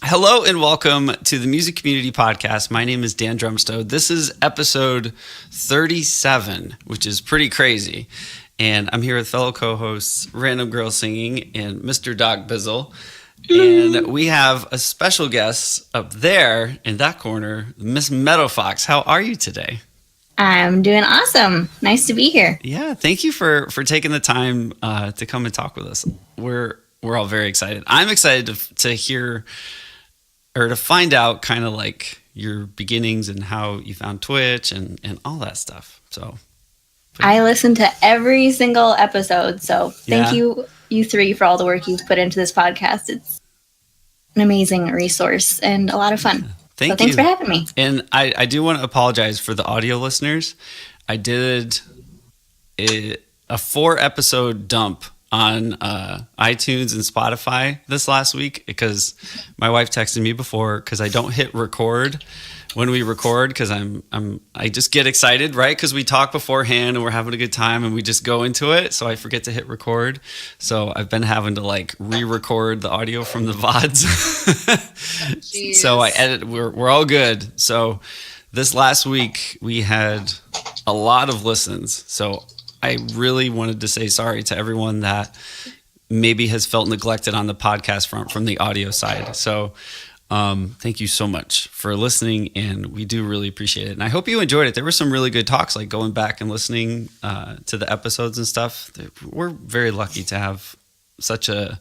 Hello and welcome to the Music Community Podcast. My name is Dan Drumstow. This is episode 37, which is pretty crazy. And I'm here with fellow co-hosts, Random Girl Singing and Mr. Doc Bizzle. And we have a special guest up there in that corner, Miss MeadowFox. How are you today? I'm doing awesome. Nice to be here. Yeah, thank you for taking the time to come and talk with us. We're all very excited. I'm excited to hear or to find out kind of like your beginnings and how you found Twitch and all that stuff. So I listen to every single episode. So thank you three, for all the work you've put into this podcast. It's an amazing resource and a lot of fun. Thanks for having me. And I do want to apologize for the audio listeners. I did a 4-episode dump on iTunes and Spotify this last week because my wife texted me before because I don't hit record when we record because I just get excited, right? Because we talk beforehand and we're having a good time and we just go into it, so I forget to hit record. So I've been having to like re-record the audio from the VODs. So I edit. We're all good. So this last week we had a lot of listens. So I really wanted to say sorry to everyone that maybe has felt neglected on the podcast front from the audio side. So thank you so much for listening, and we do really appreciate it. And I hope you enjoyed it. There were some really good talks, like going back and listening to the episodes and stuff. We're very lucky to have such a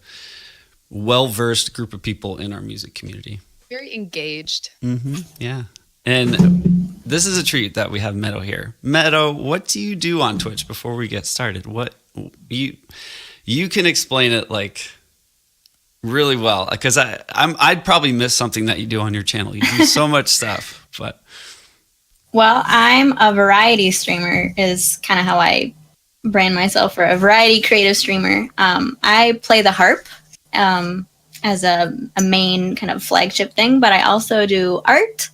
well-versed group of people in our music community. Very engaged. Mm-hmm. Yeah. And this is a treat that we have Meadow here. Meadow, what do you do on Twitch before we get started? What you can explain it like really well, because I'd probably miss something that you do on your channel. You do so much stuff, but well, I'm a variety streamer is kind of how I brand myself, for a variety creative streamer. I play the harp as a main kind of flagship thing, but I also do art.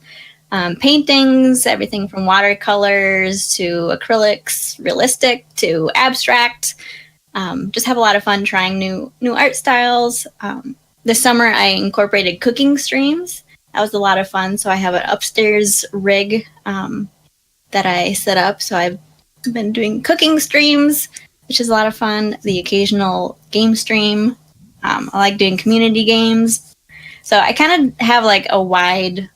Paintings, everything from watercolors to acrylics, realistic to abstract. Just have a lot of fun trying new art styles. This summer I incorporated cooking streams. That was a lot of fun. So I have an upstairs rig that I set up. So I've been doing cooking streams, which is a lot of fun. The occasional game stream. I like doing community games. So I kind of have like a wide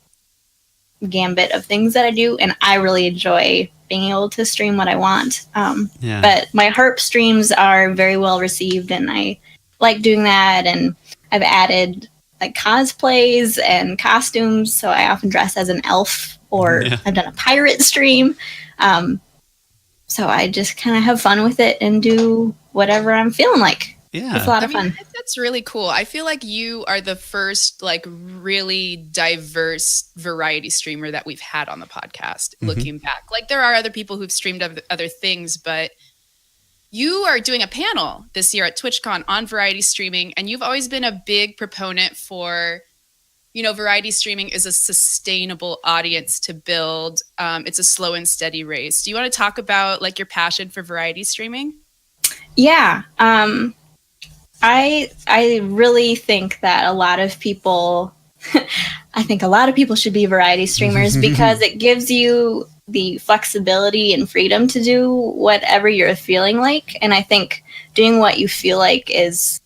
gambit of things that I do, and I really enjoy being able to stream what I want. But my harp streams are very well received, and I like doing that. And I've added like cosplays and costumes, so I often dress as an elf, or I've done a pirate stream. So I just kind of have fun with it and do whatever I'm feeling like. Yeah, it's a lot of fun. That's really cool. I feel like you are the first like really diverse variety streamer that we've had on the podcast. Looking back, like there are other people who've streamed other things, but you are doing a panel this year at TwitchCon on variety streaming, and you've always been a big proponent for, variety streaming is a sustainable audience to build. It's a slow and steady race. Do you want to talk about like your passion for variety streaming? Yeah. I really think that a lot of people should be variety streamers because it gives you the flexibility and freedom to do whatever you're feeling like. And I think doing what you feel like is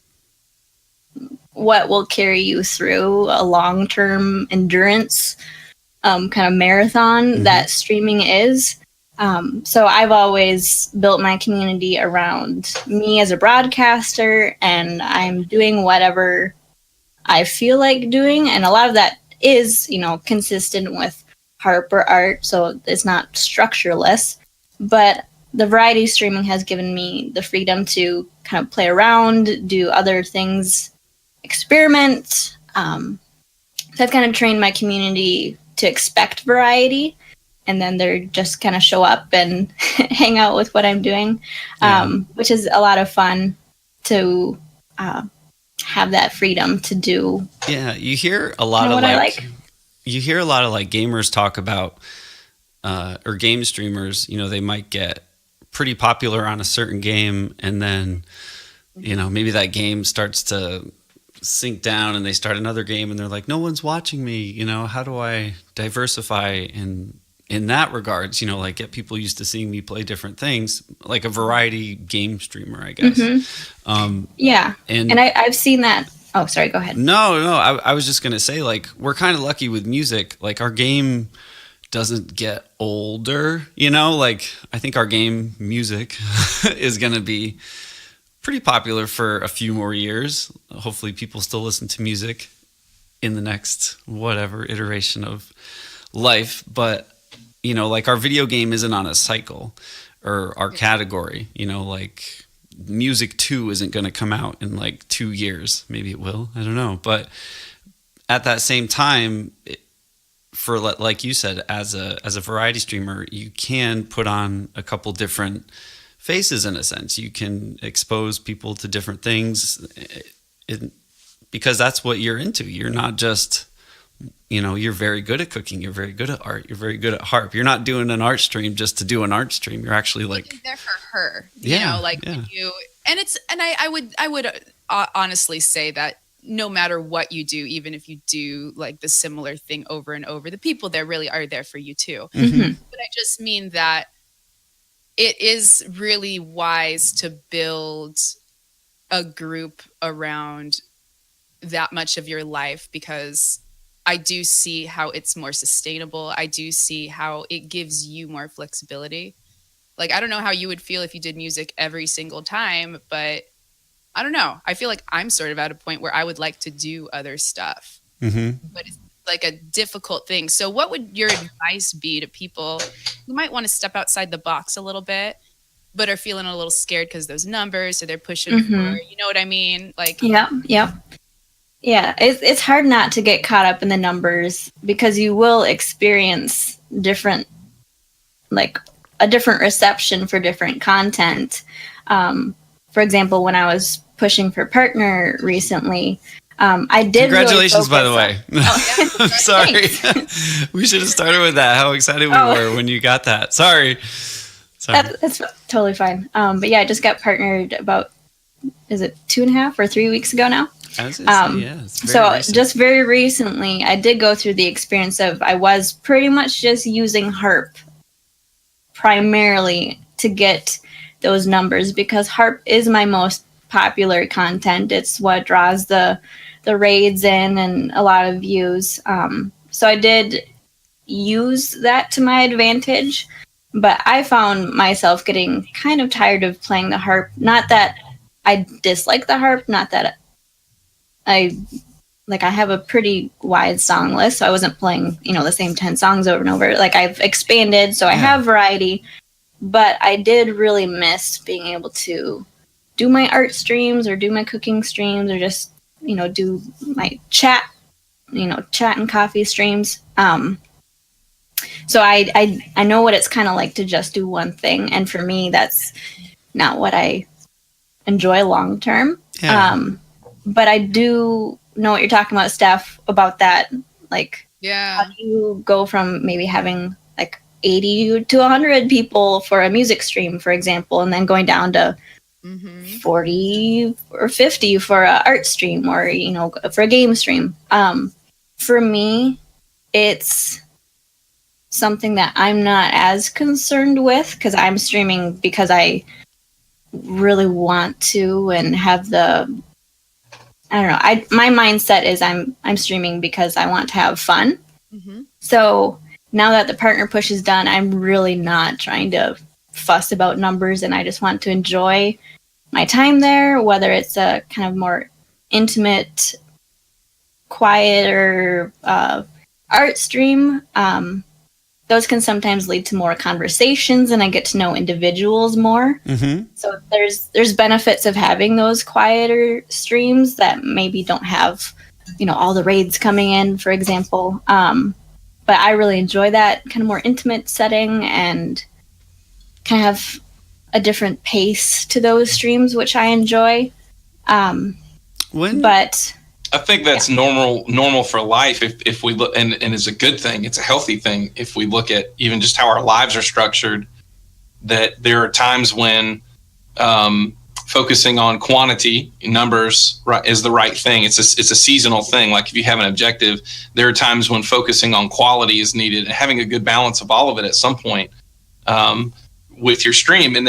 what will carry you through a long-term endurance kind of marathon that streaming is. So I've always built my community around me as a broadcaster, and I'm doing whatever I feel like doing. And a lot of that is, consistent with harp or art, so it's not structureless. But the variety streaming has given me the freedom to kind of play around, do other things, experiment. So I've kind of trained my community to expect variety. And then they're just kind of show up and hang out with what I'm doing, which is a lot of fun to have that freedom to do. Yeah, you hear a lot of you hear a lot of like gamers talk about or game streamers. They might get pretty popular on a certain game, and then maybe that game starts to sink down and they start another game and they're like, no one's watching me, you know, how do I diversify in that regards, you know, like get people used to seeing me play different things, like a variety game streamer, I guess. Yeah. And I've seen that. Oh, sorry, go ahead. No, I was just going to say, like, we're kind of lucky with music. Like, our game doesn't get older, you know, like I think our game music is going to be pretty popular for a few more years. Hopefully people still listen to music in the next whatever iteration of life, but you know, like our video game isn't on a cycle or our category, you know, like music 2 isn't going to come out in like 2 years. Maybe it will, I don't know, but at that same time, for like you said, as a variety streamer, you can put on a couple different faces in a sense. You can expose people to different things because that's what you're into. You're not just, you know, you're very good at cooking. You're very good at art. You're very good at harp. You're not doing an art stream just to do an art stream. You're actually like you're there for her, you know, like when you, and I would honestly say that no matter what you do, even if you do like the similar thing over and over, the people there really are there for you too. Mm-hmm. But I just mean that it is really wise to build a group around that much of your life, because I do see how it's more sustainable. I do see how it gives you more flexibility. Like, I don't know how you would feel if you did music every single time, but I don't know. I feel like I'm sort of at a point where I would like to do other stuff, but it's like a difficult thing. So what would your advice be to people who might want to step outside the box a little bit, but are feeling a little scared because those numbers, or they're pushing for, you know what I mean? Like, yeah. It's hard not to get caught up in the numbers, because you will experience different, like a different reception for different content. For example, when I was pushing for partner recently, I did. Congratulations, really by the way. I'm sorry. We should have started with that. How excited we were when you got that. Sorry. That's totally fine. But yeah, I just got partnered about, is it 2.5 or 3 weeks ago now? So recent. Just very recently, I did go through the experience of, I was pretty much just using harp primarily to get those numbers, because harp is my most popular content. It's what draws the raids in and a lot of views. So I did use that to my advantage, but I found myself getting kind of tired of playing the harp. Not that I dislike the harp, not that I have a pretty wide song list, so I wasn't playing, you know, the same 10 songs over and over. Like, I've expanded, so I have variety, but I did really miss being able to do my art streams or do my cooking streams, or just, you know, do my chat and coffee streams. So I know what it's kind of like to just do one thing, and for me, that's not what I enjoy long term. But I do know what you're talking about, Steph, about that. Like, how do you go from maybe having like 80 to 100 people for a music stream, for example, and then going down to 40 or 50 for an art stream, or, you know, for a game stream? For me, it's something that I'm not as concerned with, because I'm streaming because I really want to and have the, I don't know. My mindset is I'm streaming because I want to have fun. So now that the partner push is done, I'm really not trying to fuss about numbers, and I just want to enjoy my time there, whether it's a kind of more intimate, quieter art stream. Those can sometimes lead to more conversations, and I get to know individuals more. So there's benefits of having those quieter streams that maybe don't have, you know, all the raids coming in, for example. But I really enjoy that kind of more intimate setting, and kind of have a different pace to those streams, which I enjoy. But I think that's normal for life. If we look, and it's a good thing, it's a healthy thing. If we look at even just how our lives are structured, that there are times when focusing on quantity, numbers, is the right thing. It's a seasonal thing. Like if you have an objective, there are times when focusing on quality is needed, and having a good balance of all of it at some point with your stream. And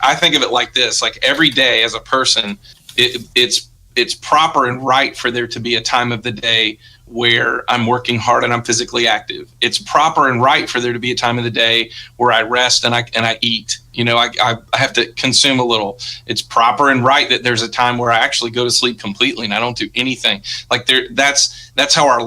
I think of it like this: like every day as a person, it's proper and right for there to be a time of the day where I'm working hard and I'm physically active. It's proper and right for there to be a time of the day where I rest and I eat. I have to consume a little. It's proper and right that there's a time where I actually go to sleep completely and I don't do anything. Like that's how our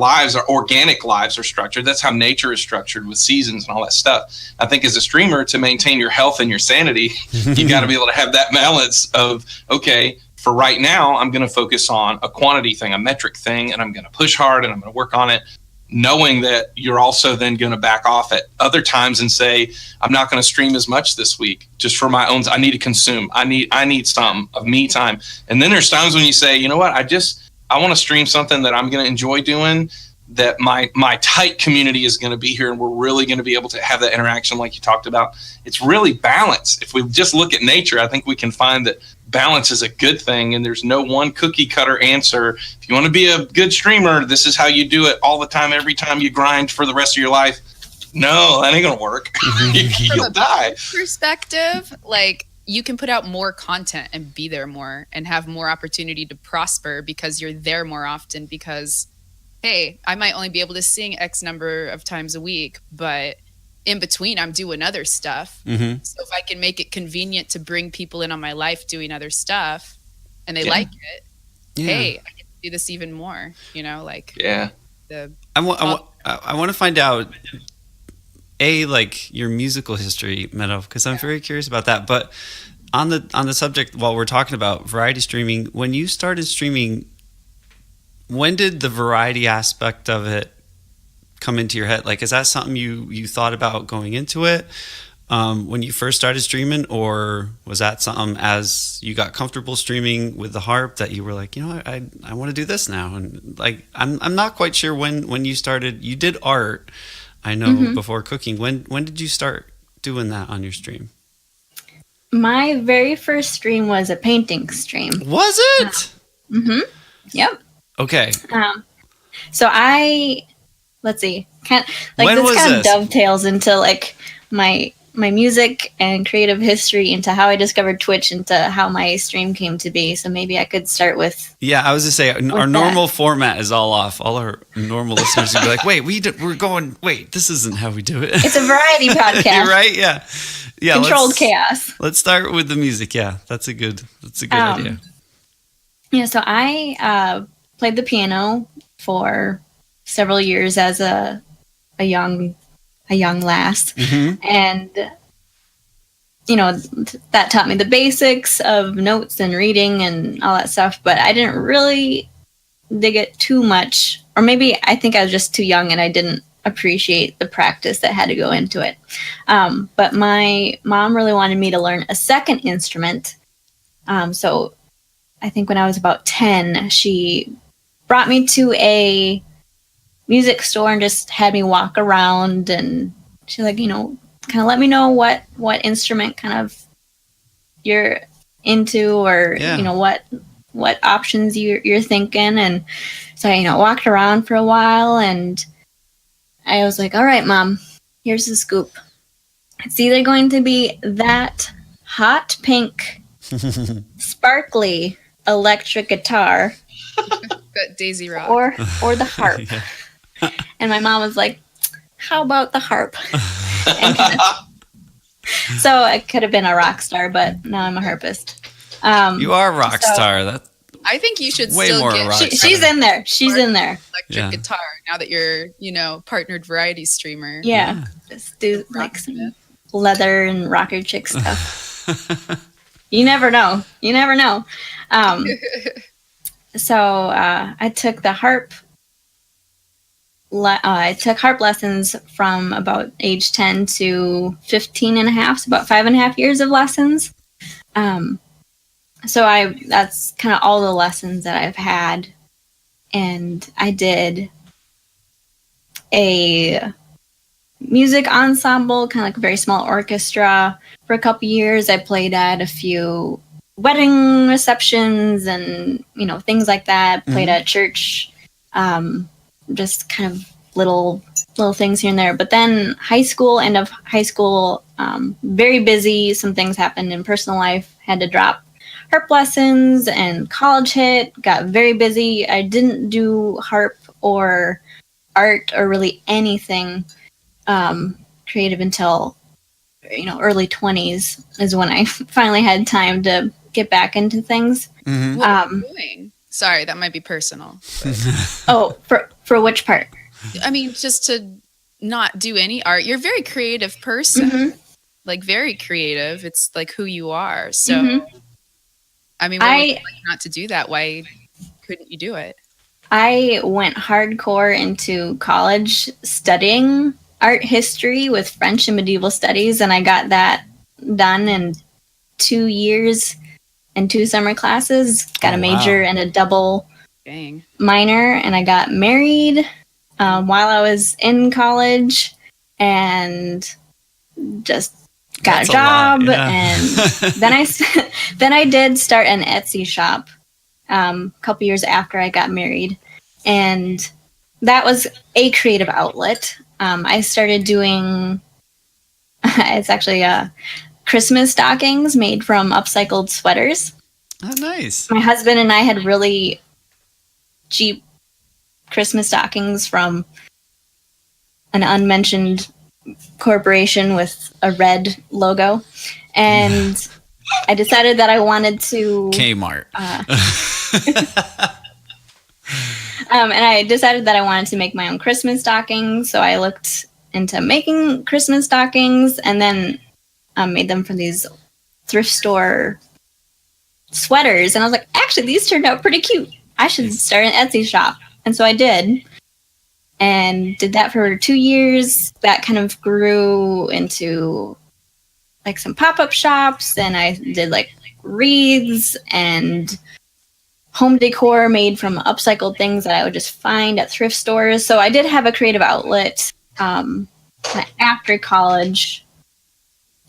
organic lives are structured. That's how nature is structured with seasons and all that stuff. I think as a streamer, to maintain your health and your sanity, you got to be able to have that balance of, okay, for right now, I'm going to focus on a quantity thing, a metric thing, and I'm going to push hard and I'm going to work on it, knowing that you're also then going to back off at other times and say, I'm not going to stream as much this week just for my own. I need to consume. I need some of me time. And then there's times when you say, you know what, I want to stream something that I'm going to enjoy doing, that my tight community is going to be here and we're really going to be able to have that interaction like you talked about. It's really balance. If we just look at nature, I think we can find that balance is a good thing, and there's no one cookie cutter answer. If you want to be a good streamer, this is how you do it all the time, every time you grind for the rest of your life. No, that ain't gonna work. You'll die. Perspective, like you can put out more content and be there more and have more opportunity to prosper because you're there more often, because hey, I might only be able to sing X number of times a week, but in between I'm doing other stuff. Mm-hmm. So if I can make it convenient to bring people in on my life doing other stuff and they like it, hey, I can do this even more, I want to find out like your musical history, Meadow, because I'm very curious about that. But on the subject, while we're talking about variety streaming, when you started streaming, when did the variety aspect of it come into your head? Like, is that something you thought about going into it when you first started streaming, or was that something as you got comfortable streaming with the harp that you were like, I want to do this now? And like, I'm not quite sure when you started. You did art, I know, before cooking. When did you start doing that on your stream? My very first stream was a painting stream. Was it? Yep. Okay. So let's see. This kind of dovetails into like my music and creative history, into how I discovered Twitch, into how my stream came to be. So maybe I could start with. Yeah, I was to say our normal format is all off. All our normal listeners would be like, "Wait, this isn't how we do it." It's a variety podcast, right? Yeah. Controlled chaos. Let's start with the music. Yeah, that's a good idea. Yeah, so I played the piano for several years as a young lass, and that taught me the basics of notes and reading and all that stuff. But I didn't really dig it too much, or maybe I think I was just too young and I didn't appreciate the practice that had to go into it. But my mom really wanted me to learn a second instrument, so I think when I was about 10, she brought me to a music store and just had me walk around, and she's like, kind of let me know what instrument kind of you're into, or what options you're thinking. And so I walked around for a while, and I was like, all right, Mom, here's the scoop. It's either going to be that hot pink sparkly electric guitar that Daisy Rock, or the harp. And my mom was like, how about the harp? So I could have been a rock star, but now I'm a harpist. You are a rock star. I think you should way still more get. rock star. She's in there. She's in there. Electric guitar. Now that you're, partnered variety streamer. Yeah. Just do like some leather and rocker chick stuff. You never know. So I took the harp. I took harp lessons from about age 10 to 15 and a half, so about 5.5 years of lessons. So that's kind of all the lessons that I've had. And I did a music ensemble, kind of like a very small orchestra, for a couple years. I played at a few wedding receptions and, things like that. Played at church, just kind of little things here and there. But then end of high school, very busy. Some things happened in personal life. Had to drop harp lessons, and college hit. Got very busy. I didn't do harp or art or really anything creative until early 20s is when I finally had time to get back into things. What are you doing? Sorry, that might be personal. Oh, for which part? I mean, just to not do any art. You're a very creative person. Like very creative. It's like who you are. So I mean, what would you like not to do that? Why couldn't you do it? I went hardcore into college studying art history with French and medieval studies, and I got that done in 2 years and 2 summer classes. Got a major and a double minor, and I got married while I was in college, and just got a job. And then I did start an Etsy shop a couple years after I got married, and that was a creative outlet. I started doing it's actually Christmas stockings made from upcycled sweaters. Oh, nice. My husband and I had really cheap Christmas stockings from an unmentioned corporation with a red logo, and I decided that I wanted to Kmart. And I decided that I wanted to make my own Christmas stockings. So I looked into making Christmas stockings, and then made them from these thrift store sweaters. And I was like, actually, these turned out pretty cute. I should start an Etsy shop. And so I did. And did that for 2 years. That kind of grew into like some pop-up shops, and I did like wreaths and home decor made from upcycled things that I would just find at thrift stores. So I did have a creative outlet after college,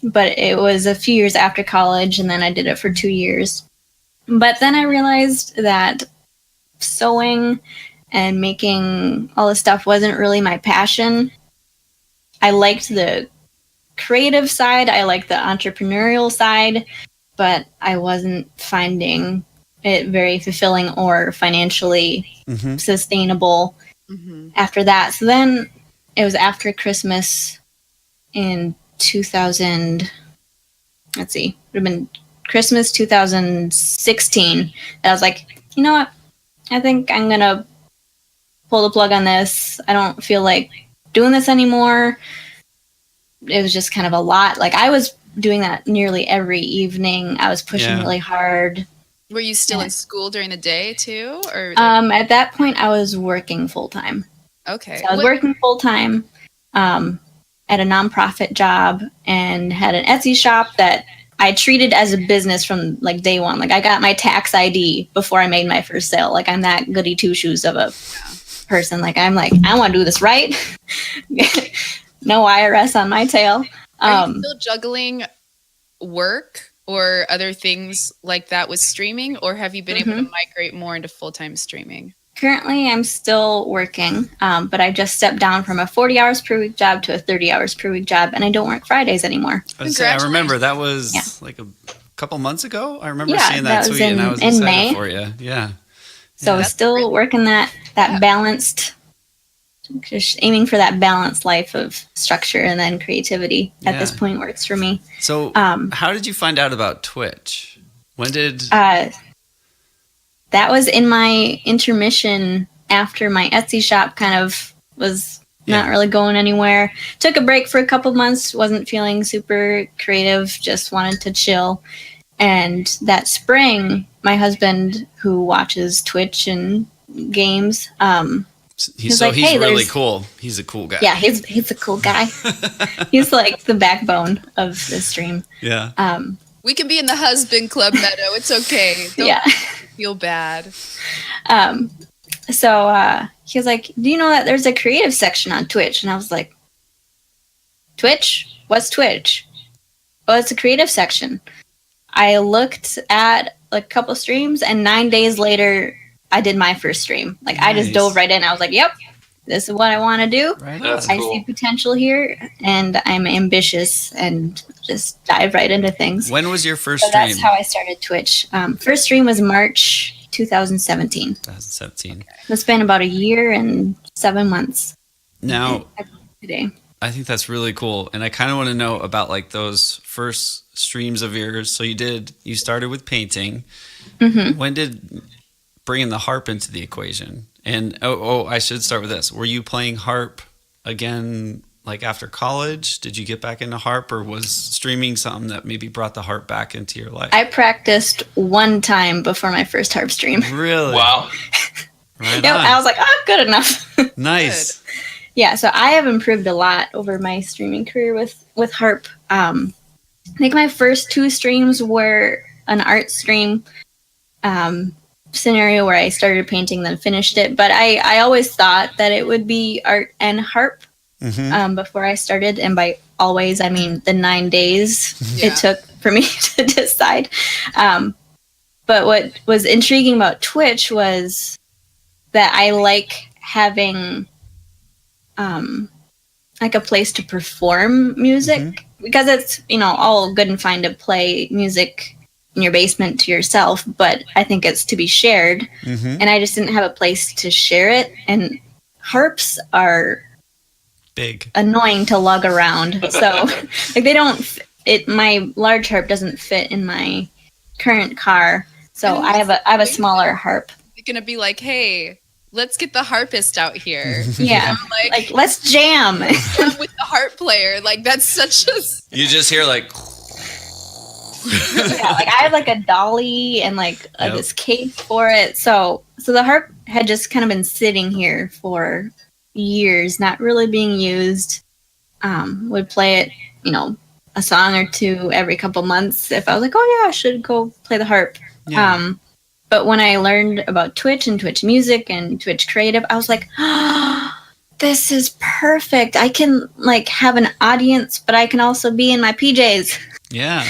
but it was a few years after college, and then I did it for 2 years. But then I realized that sewing and making all this stuff wasn't really my passion. I liked the creative side, I liked the entrepreneurial side, but I wasn't finding it very fulfilling or financially sustainable after that. So then it was after Christmas in 2000, let's see, it would have been Christmas 2016, that I was like, you know what, I think I'm going to pull the plug on this. I don't feel like doing this anymore. It was just kind of a lot. Like I was doing that nearly every evening. I was pushing really hard. Were you still in school during the day too? Or at that point I was working full time. Okay. So I was working full time at a nonprofit job, and had an Etsy shop that I treated as a business from like day one. Like I got my tax ID before I made my first sale. Like I'm that goody two shoes of a person. Like I'm like, I want to do this right. No IRS on my tail. Are you still juggling work or other things like that with streaming, or have you been able to migrate more into full-time streaming? Currently, I'm still working, but I just stepped down from a 40 hours per week job to a 30 hours per week job, and I don't work Fridays anymore. I remember that was like a couple months ago. I remember seeing that tweet, and I was excited May. For you. Yeah. So still working that balanced, just aiming for that balanced life of structure and then creativity at this point works for me. So how did you find out about Twitch? When did... that was in my intermission after my Etsy shop kind of was not really going anywhere. Took a break for a couple months, wasn't feeling super creative, just wanted to chill. And that spring, my husband, who watches Twitch and games, he's really cool. He's a cool guy. Yeah, he's a cool guy. He's like the backbone of the stream. Yeah. We can be in the husband club, Meadow. It's okay. Don't feel bad. So he was like, do you know that there's a creative section on Twitch? And I was like, Twitch? What's Twitch? Oh, it's a creative section. I looked at a couple streams, and 9 days later, I did my first stream. Like I just Nice. dove right in. I was like, "Yep, this is what I want to do. Right That's on. I cool. see potential here, and I'm ambitious, and just dive right into things." When was your first So stream? that's how I started Twitch. First stream was March 2017. 2017. It's been about a year and 7 months Now, today. I think that's really cool, and I kind of want to know about like those first streams of yours. So you started with painting. Mm-hmm. When did bringing the harp into the equation? And I should start with this. Were you playing harp again like after college? Did you get back into harp, or was streaming something that maybe brought the harp back into your life? I practiced one time before my first harp stream. Really? Wow. Right Yep, on. I was like, "Oh, good enough." Nice. Yeah, so I have improved a lot over my streaming career with harp. I think my first 2 streams were an art stream scenario where I started painting, then finished it. But I always thought that it would be art and harp Mm-hmm. before I started. And by always, I mean the 9 days Yeah. it took for me to decide. But what was intriguing about Twitch was that I like having like a place to perform music, because it's, all good and fine to play music in your basement to yourself, but I think it's to be shared. Mm-hmm. And I just didn't have a place to share it. And harps are Big. annoying to lug around. So like they don't my large harp doesn't fit in my current car. So I have a smaller harp. You're gonna be like, hey, let's get the harpist out here. Yeah. Like, Like let's jam. with the harp player. Like that's such a You just hear like, Yeah, like I have like a dolly and like Yep. this case for it. So the harp had just kind of been sitting here for years, not really being used. Would play it, a song or two every couple months if I was like, oh yeah, I should go play the harp. yeah. But when I learned about Twitch and Twitch music and Twitch creative, I was like, this is perfect. I can like have an audience, but I can also be in my PJs. Yeah.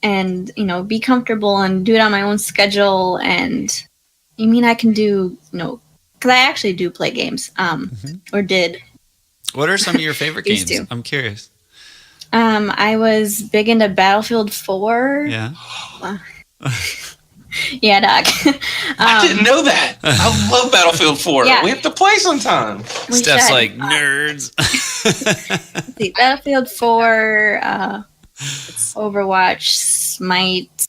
And be comfortable and do it on my own schedule. And I can do, because I actually do play games, or did. What are some of your favorite Used games? to. I'm curious. I was big into Battlefield 4. Yeah. Yeah, Doc. I didn't know that. I love Battlefield 4. Yeah. We have to play sometime. We Steph's should. like nerds. Let's see, Battlefield 4, Overwatch, Smite.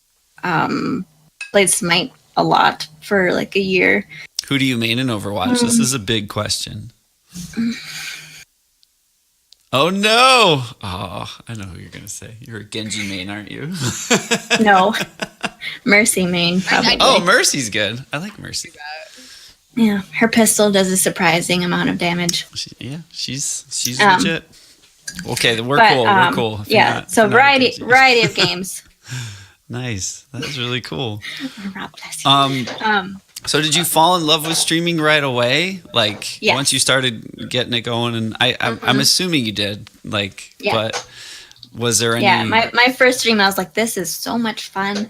Played Smite a lot for like a year. Who do you main in Overwatch? This is a big question. Oh no! Oh, I know who you're gonna say. You're a Genji main, aren't you? No, Mercy main probably. Oh, Mercy's good. I like Mercy. Yeah, her pistol does a surprising amount of damage. She's Um, legit. Okay, we're But, cool. We're cool. If you're Yeah, not- so if you're not a Genji. variety of games. Nice. That is really cool. Rob, bless you. So did you fall in love with streaming right away? Like Yes. once you started getting it going, and I'm assuming you did. Like, Yeah. but was there any? Yeah, my first stream, I was like, this is so much fun.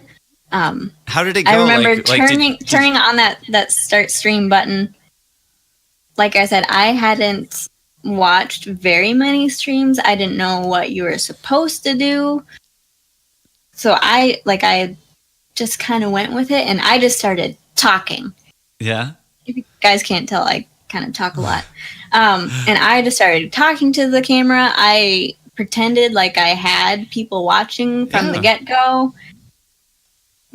How did it go? I remember did- turning on that start stream button. Like I said, I hadn't watched very many streams. I didn't know what you were supposed to do. So I just kind of went with it, and I just started talking. Yeah. If you guys can't tell, I kind of talk a lot. And I just started talking to the camera. I pretended like I had people watching from the Yeah. get-go.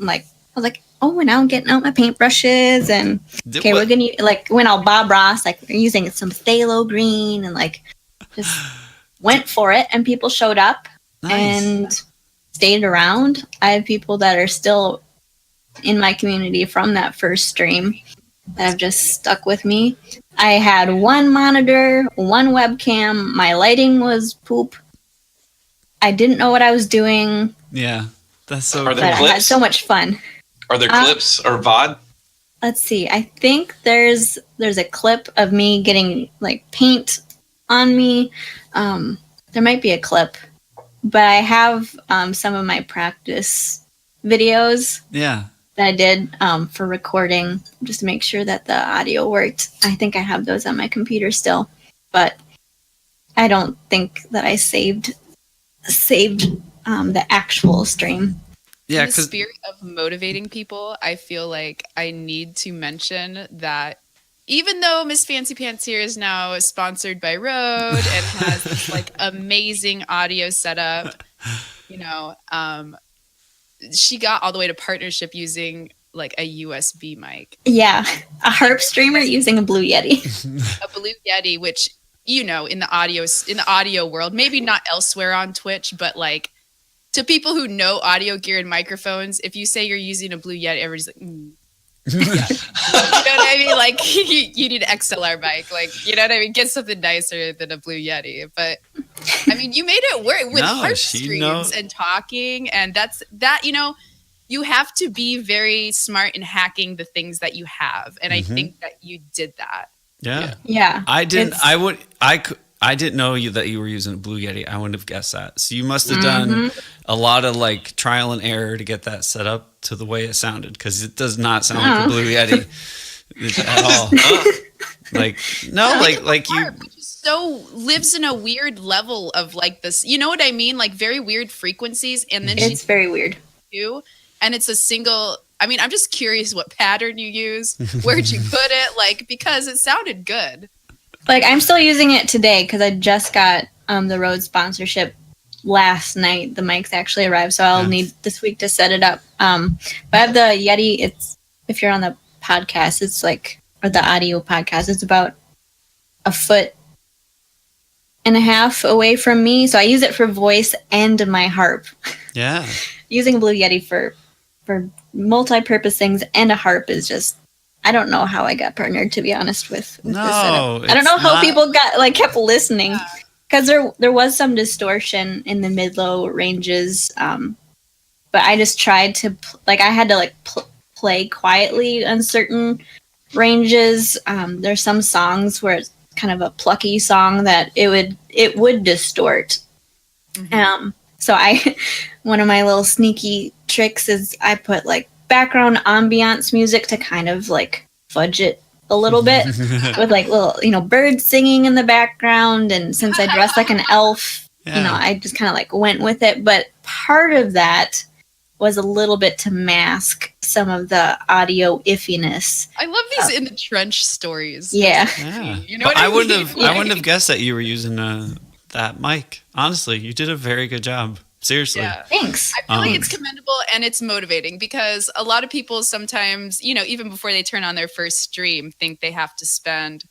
I was like, oh, and now I'm getting out my paintbrushes, and okay, we're gonna went all Bob Ross, like we're using some phthalo green, and like just went for it, and people showed up and stayed around. I have people that are still in my community from that first stream that have just stuck with me. I had one monitor, one webcam. My lighting was poop. I didn't know what I was doing, Yeah, that's so. Are but there I had clips? so much fun. Are there clips or VOD? Let's see. I think there's a clip of me getting like paint on me. There might be a clip. but I have some of my practice videos Yeah. that I did for recording just to make sure that the audio worked. I think I have those on my computer still, but I don't think that I saved the actual stream. Yeah, In the because spirit of motivating people, I feel like I need to mention that even though Miss Fancy Pants here is now sponsored by Rode and has this like amazing audio setup, you know, she got all the way to partnership using like a USB mic, Yeah, a harp streamer using a Blue Yeti. a Blue Yeti, which you know in the audio world, maybe not elsewhere on Twitch, but like to people who know audio gear and microphones, if you say you're using a Blue Yeti, everybody's like, yeah. You know what I mean? Like you need an XLR mic, like you know what I mean? Get something nicer than a Blue Yeti. But I mean, you made it work with harp streams and talking, and that. You know, you have to be very smart in hacking the things that you have, and I think that you did that. Yeah. I didn't. I didn't know that you were using a Blue Yeti. I wouldn't have guessed that. So you must have done a lot of like trial and error to get that set up to the way it sounded, because it does not sound like a Blue Yeti at all. Like no, like you. So lives in a weird level of like this. You know what I mean? Like very weird frequencies, and then it's very weird. And it's a single. I mean, I'm just curious what pattern you use. Where'd you put it? Like because it sounded good. Like I'm still using it today because I just got the Rode sponsorship last night. The mics actually arrived, so I'll need this week to set it up. But I have the Yeti. It's if you're on the podcast, it's like or the audio podcast. It's about 1.5 feet away from me, so I use it for voice and my harp. Yeah, using a Blue Yeti for multi-purpose things and a harp is just. I don't know how I got partnered, to be honest with this setup. I don't know how people kept listening because there was some distortion in the mid-low ranges, but I just tried to I had to play quietly on certain ranges. There's some songs where it's kind of a plucky song that it would distort. So one of my little sneaky tricks is I put background ambiance music to kind of fudge it a little bit with little birds singing in the background, and since I dress like an elf, I just kind of went with it. But part of that was a little bit to mask some of the audio iffiness. I love these in the trench stories. Yeah. You know what I wouldn't have guessed that you were using that mic. Honestly, you did a very good job. Seriously. Yeah. Thanks. I feel like it's commendable and it's motivating because a lot of people sometimes, even before they turn on their first stream, think they have to spend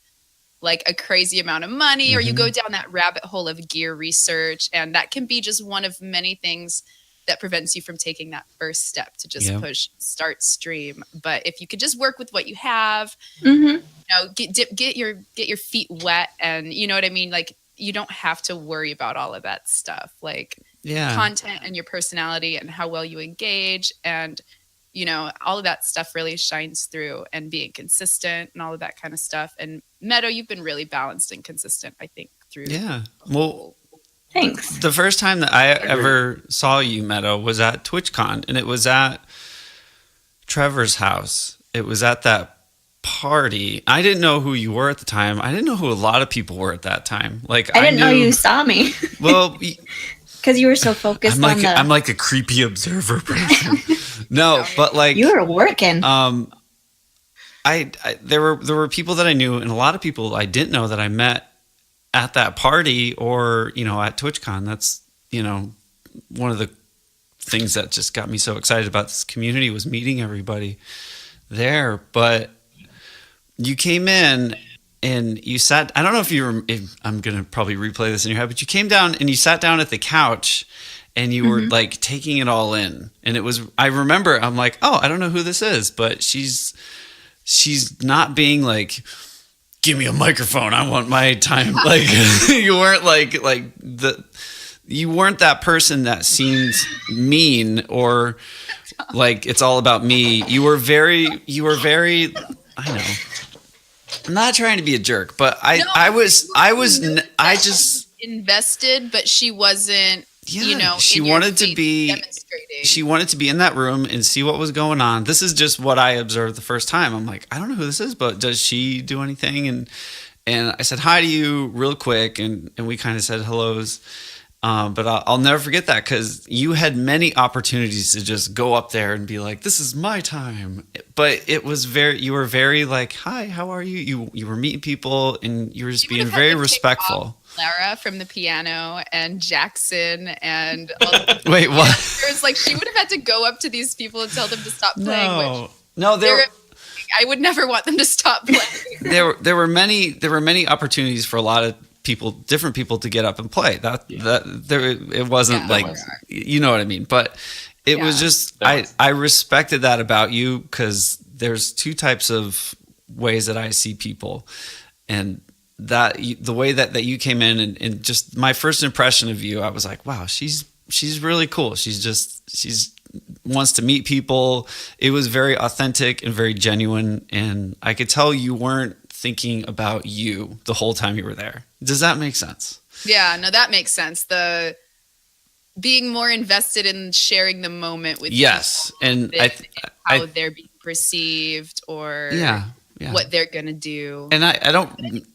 a crazy amount of money or you go down that rabbit hole of gear research. And that can be just one of many things that prevents you from taking that first step to just push start stream. But if you could just work with what you have, get your feet wet and you know what I mean? You don't have to worry about all of that stuff. Content and your personality and how well you engage and all of that stuff really shines through, and being consistent and all of that kind of stuff. And Meadow, you've been really balanced and consistent, I think, through. Well, thanks. The first time that I ever saw you, Meadow, was at TwitchCon, and it was at Trevor's house. It was at that party. I didn't know who you were at the time. I didn't know who a lot of people were at that time. I didn't know you saw me. Well, because you were so focused on I'm like a creepy observer person. No, but you were working. There were people that I knew and a lot of people I didn't know that I met at that party or at TwitchCon. That's one of the things that just got me so excited about this community was meeting everybody there. But you came in. And you sat, I don't know if I'm going to probably replay this in your head, but you came down and you sat down at the couch and you were taking it all in. And I remember, I'm like, oh, I don't know who this is, but she's not being give me a microphone. I want my time. You weren't you weren't that person that seemed mean or it's all about me. You were very, I know. I'm not trying to be a jerk, but I just invested, but she wasn't Yeah, she wanted to be in that room and see what was going on. This is just what I observed the first time. I'm like, I don't know who this is, but does she do anything? And I said hi to you real quick, and we kind of said hellos. But I'll never forget that, because you had many opportunities to just go up there and be like, this is my time. But you were very like, hi, how are you? You were meeting people, and you were just being very respectful. Lara from the piano and Jackson and wait, what? It was like she would have had to go up to these people and tell them to stop playing. I would never want them to stop playing. There were many opportunities for a lot of different people to get up and play. It wasn't you know what I mean. But it was just I respected that about you, because there's two types of ways that I see people, and that the way that you came in and just my first impression of you, I was like, wow, she's really cool. She's wants to meet people. It was very authentic and very genuine, and I could tell you weren't thinking about you the whole time you were there. Does that make sense? Yeah, no, that makes sense. The being more invested in sharing the moment with yes, and how they're being perceived, or what they're gonna do. And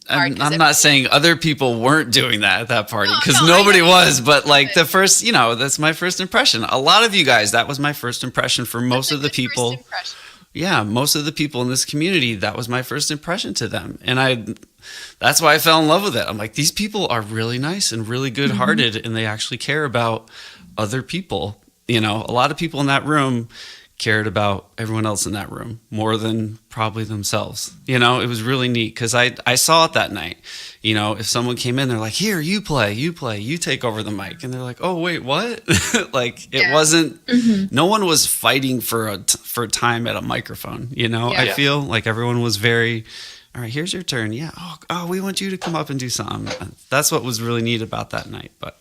I'm not saying other people weren't doing that at that party, because nobody was, but like the first, that's my first impression. A lot of you guys, that was my first impression for most of the people. Yeah, most of the people in this community, that was my first impression to them. And that's why I fell in love with it. I'm like, these people are really nice and really good-hearted, and they actually care about other people. A lot of people in that room cared about everyone else in that room more than probably themselves. It was really neat, because I saw it that night. If someone came in, they're like, here, you play, you take over the mic. And they're like, oh, wait, what? It wasn't, no one was fighting for time at a microphone. I feel like everyone was very, all right, here's your turn. Yeah. Oh, we want you to come up and do something. That's what was really neat about that night. But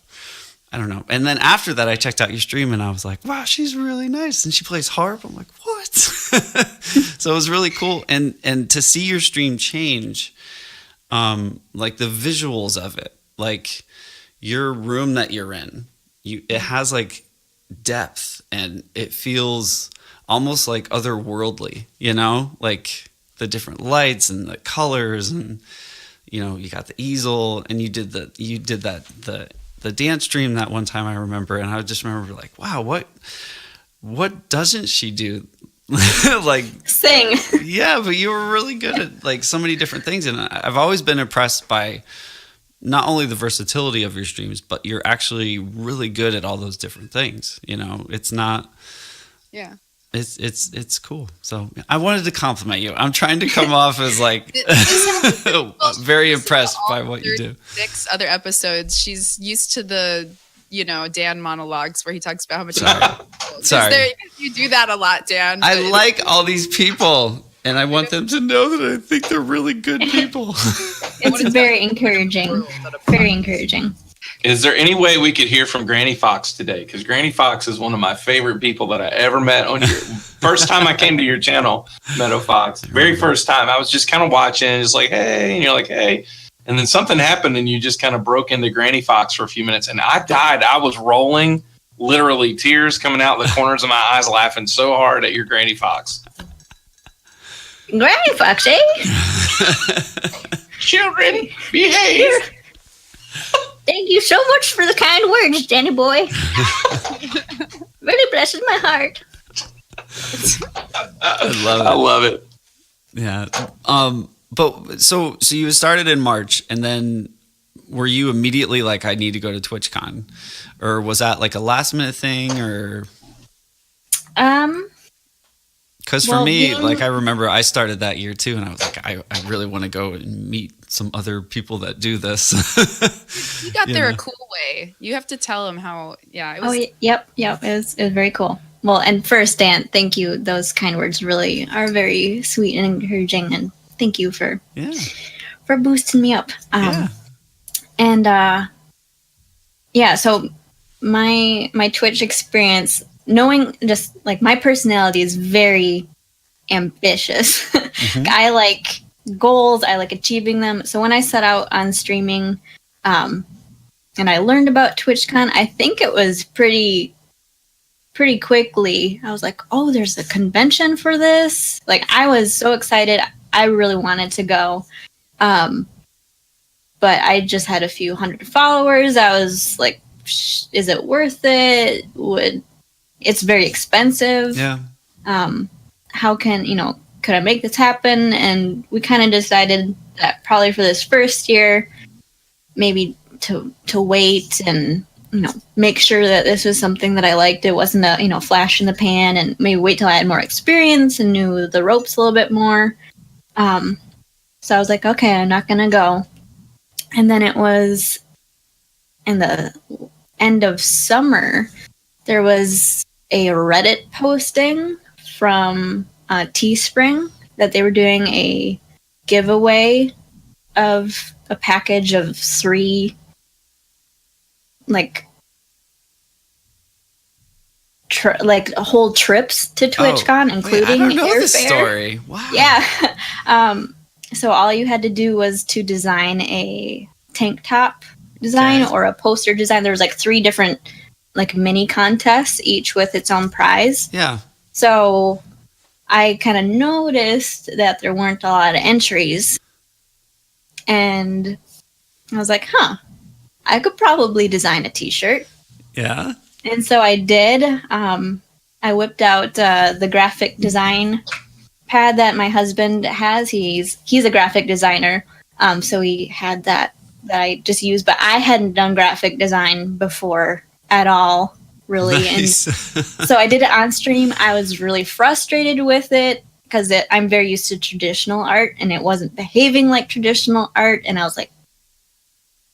I don't know. And then after that, I checked out your stream, and I was like, wow, she's really nice. And she plays harp. I'm like, what? So it was really cool. And to see your stream change, like the visuals of it, like your room that you're in, it has like depth, and it feels almost like otherworldly, like the different lights and the colors, and, you got the easel, and you did the dance stream that one time, I remember, and I just remember like, wow, what doesn't she do? Like sing. Yeah, but you were really good at like so many different things, and I've always been impressed by not only the versatility of your streams, but you're actually really good at all those different things. It's not. Yeah. It's cool. So I wanted to compliment you. I'm trying to come off as like very impressed by what you do. 6 other episodes. She's used to the, Dan monologues where he talks about how much. Sorry. You do that a lot, Dan. I like all these people, and I want them to know that I think they're really good people. It's very encouraging. Very encouraging. Is there any way we could hear from Granny Fox today? Because Granny Fox is one of my favorite people that I ever met on your first time I came to your channel, MeadowFox. Very first time. I was just kind of watching, just like, hey, and you're like, hey. And then something happened, and you just kind of broke into Granny Fox for a few minutes, and I died. I was rolling, literally tears coming out the corners of my eyes, laughing so hard at your Granny Fox. Granny Fox, eh? Children, behave. Thank you so much for the kind words, Danny boy. Really blesses my heart. I love it. Yeah. But so you started in March, and then were you immediately like, I need to go to TwitchCon, or was that like a last minute thing, or? Because for me, like I remember I started that year too, and I was like, I really want to go and meet some other people that do this. You got there a cool way. You have to tell them how. Yeah. It was, yep. It was very cool. Well, and first, Dan, thank you. Those kind words really are very sweet and encouraging, and thank you for boosting me up. So my Twitch experience, knowing just like my personality is very ambitious. I like goals. I like achieving them. So when I set out on streaming, and I learned about TwitchCon. I think it was pretty quickly. I was like, oh, there's a convention for this. Like, I was so excited. I really wanted to go. But I just had a few hundred followers. I was like, is it worth it? It's very expensive. Yeah. How can, could I make this happen? And we kind of decided that probably for this first year, maybe to wait and, make sure that this was something that I liked. It wasn't a, flash in the pan, and maybe wait till I had more experience and knew the ropes a little bit more. So I was like, okay, I'm not going to go. And then it was in the end of summer, there was a Reddit posting from Teespring that they were doing a giveaway of a package of 3 whole trips to TwitchCon, including I don't know airfare. this story. Wow. Yeah. So all you had to do was to design a tank top design or a poster design. There was 3 different mini contests, each with its own prize. Yeah. So I kind of noticed that there weren't a lot of entries, and I was like, I could probably design a t-shirt. Yeah. And so I did. I whipped out the graphic design pad that my husband has. He's a graphic designer, so he had that I just used, but I hadn't done graphic design before at all, really. Nice. And so I did it on stream. I was really frustrated with it because I'm very used to traditional art, and it wasn't behaving like traditional art. And I was like,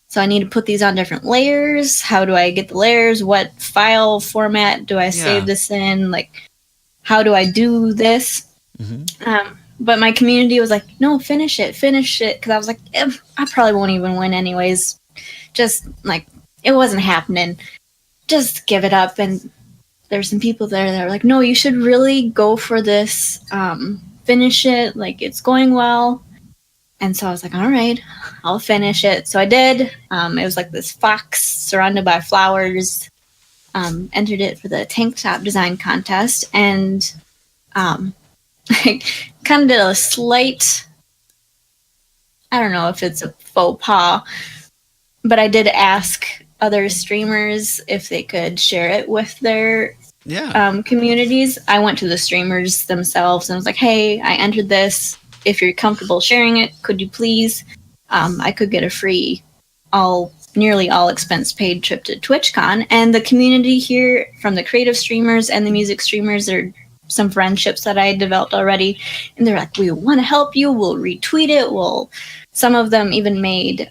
so I need to put these on different layers. How do I get the layers? What file format do I save this in? How do I do this? Mm-hmm. But my community was like, no, finish it. Because I was like, I probably won't even win anyways. Just it wasn't happening. Just give it up. And there's some people there that were like, no, you should really go for this. Finish it. It's going well. And so I was like, all right, I'll finish it. So I did. It was this fox surrounded by flowers. Entered it for the tank top design contest. And I kind of did a slight, I don't know if it's a faux pas, but I did ask other streamers if they could share it with their communities. I went to the streamers themselves and was like, hey, I entered this. If you're comfortable sharing it, could you please? I could get a free, nearly all expense paid trip to TwitchCon. And the community here, from the creative streamers and the music streamers, there are some friendships that I had developed already. And they're like, we want to help you. We'll retweet it. Some of them even made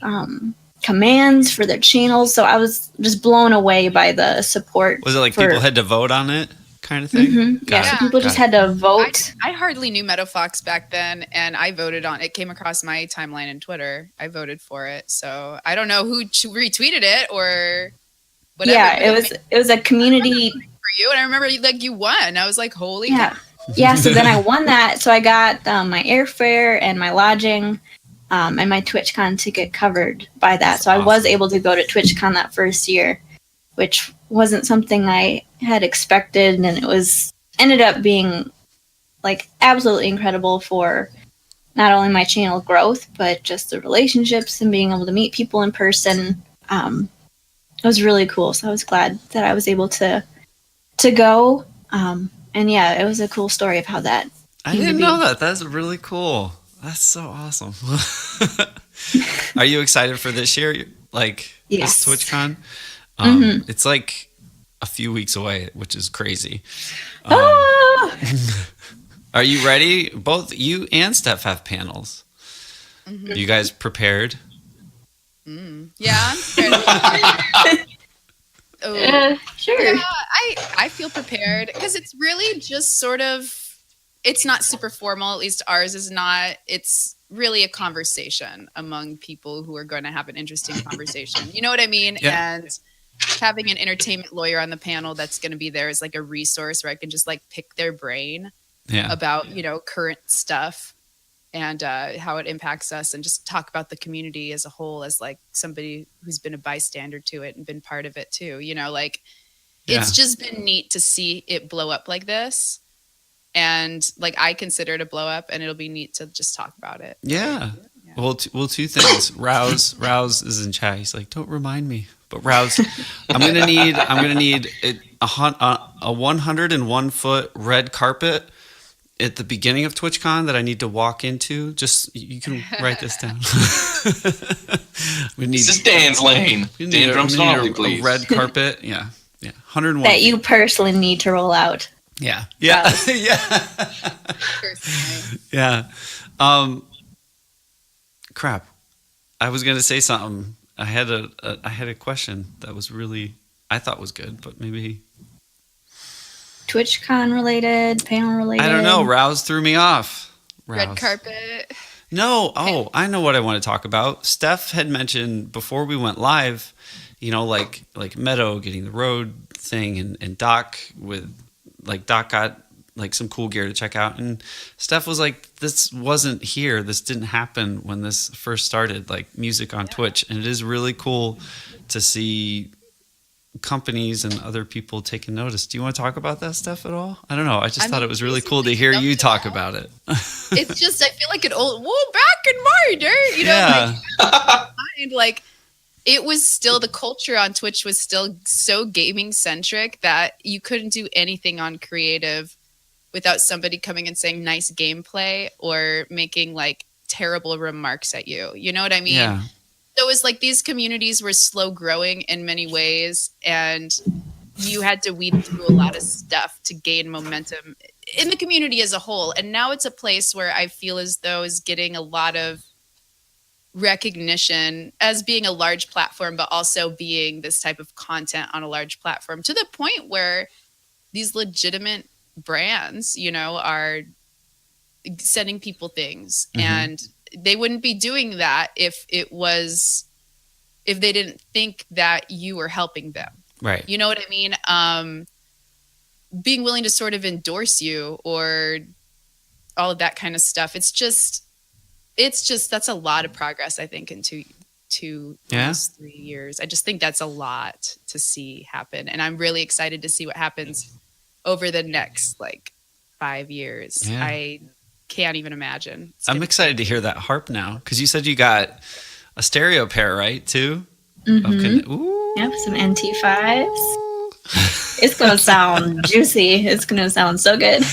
commands for their channels. So I was just blown away by the support. Was it people had to vote on it? Kind of thing. Mm-hmm. Yeah, so people just had to vote. I hardly knew MeadowFox back then, and I voted on it. It came across my timeline in Twitter. I voted for it, so I don't know who retweeted it or whatever. Yeah, it was a community for you, and I remember you won. I was like, holy cow. Yeah. So then I won that. So I got my airfare and my lodging, and my TwitchCon ticket covered by that. That's awesome. I was able to go to TwitchCon that first year, which wasn't something I had expected, and it ended up being absolutely incredible for not only my channel growth, but just the relationships and being able to meet people in person. It was really cool. So I was glad that I was able to go. And yeah, it was a cool story of how that. I didn't know that. That's really cool. That's so awesome. Are you excited for this year? Yes. This TwitchCon? It's a few weeks away, which is crazy. Are you ready? Both you and Steph have panels. Mm-hmm. You guys prepared? Yeah. Sure. Yeah, I feel prepared because it's really just sort of, it's not super formal. At least ours is not. It's really a conversation among people who are going to have an interesting conversation. You know what I mean? Yeah. And having an entertainment lawyer on the panel that's going to be there is a resource where I can just pick their brain about, current stuff. and how it impacts us, and just talk about the community as a whole, as like somebody who's been a bystander to it and been part of it too. You know, like it's just been neat to see it blow up like this. And like, I consider it a blow up, and it'll be neat to just talk about it. Yeah. Well, two things. Rouse is in chat. He's like, don't remind me. But Rouse, I'm gonna need a 101 foot red carpet at the beginning of TwitchCon that I need to walk into. Just, you can write this down. This is Dan's lane. Dan drums only, please. A red carpet. Yeah. 101 that you personally need to roll out. Yeah. Crap. I was going to say something. I had a question that was really, I thought was good, but maybe TwitchCon related, panel related. I don't know. Rouse threw me off. Red carpet. No. Oh, I know what I want to talk about. Steph had mentioned before we went live, you know, like Meadow getting the road thing, and Doc got like some cool gear to check out, and Steph was like, this wasn't here, this didn't happen when this first started, like music on Twitch, and it is really cool to see companies and other people taking notice. Do you want to talk about that stuff at all? I don't know, I thought it was really cool to hear you talk about it. It's just, I feel like back in my day, you know, like it was still, the culture on Twitch was still so gaming centric that you couldn't do anything on creative without somebody coming and saying nice gameplay or making like terrible remarks at you. You know what I mean? Yeah. So it was like these communities were slow growing in many ways, and you had to weed through a lot of stuff to gain momentum in the community as a whole. And now it's a place where I feel as though is getting a lot of recognition as being a large platform, but also being this type of content on a large platform, to the point where these legitimate brands, you know, are sending people things. Mm-hmm. And they wouldn't be doing that if they didn't think that you were helping them. Right. You know what I mean? Being willing to sort of endorse you or all of that kind of stuff. It's just that's a lot of progress, I think, in almost 3 years. I just think that's a lot to see happen. And I'm really excited to see what happens over the next like 5 years. Yeah. I can't even imagine. I'm excited to hear that harp now, because you said you got a stereo pair, right, too? Mm-hmm. Okay. Ooh. Yep, some NT5s. It's going to sound juicy. It's going to sound so good.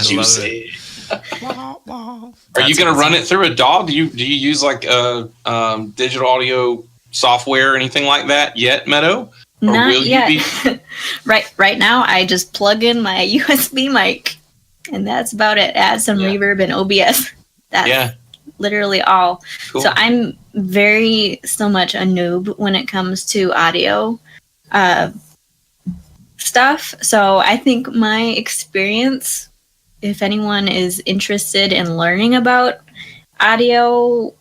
Juicy. Are you going to run it through a DAW? Do you use like digital audio software or anything like that yet, Meadow? Or Not yet. Right now, I just plug in my USB mic, and that's about it. Add some reverb and OBS. That's literally all. Cool. So I'm so much a noob when it comes to audio stuff. So I think my experience, if anyone is interested in learning about audio,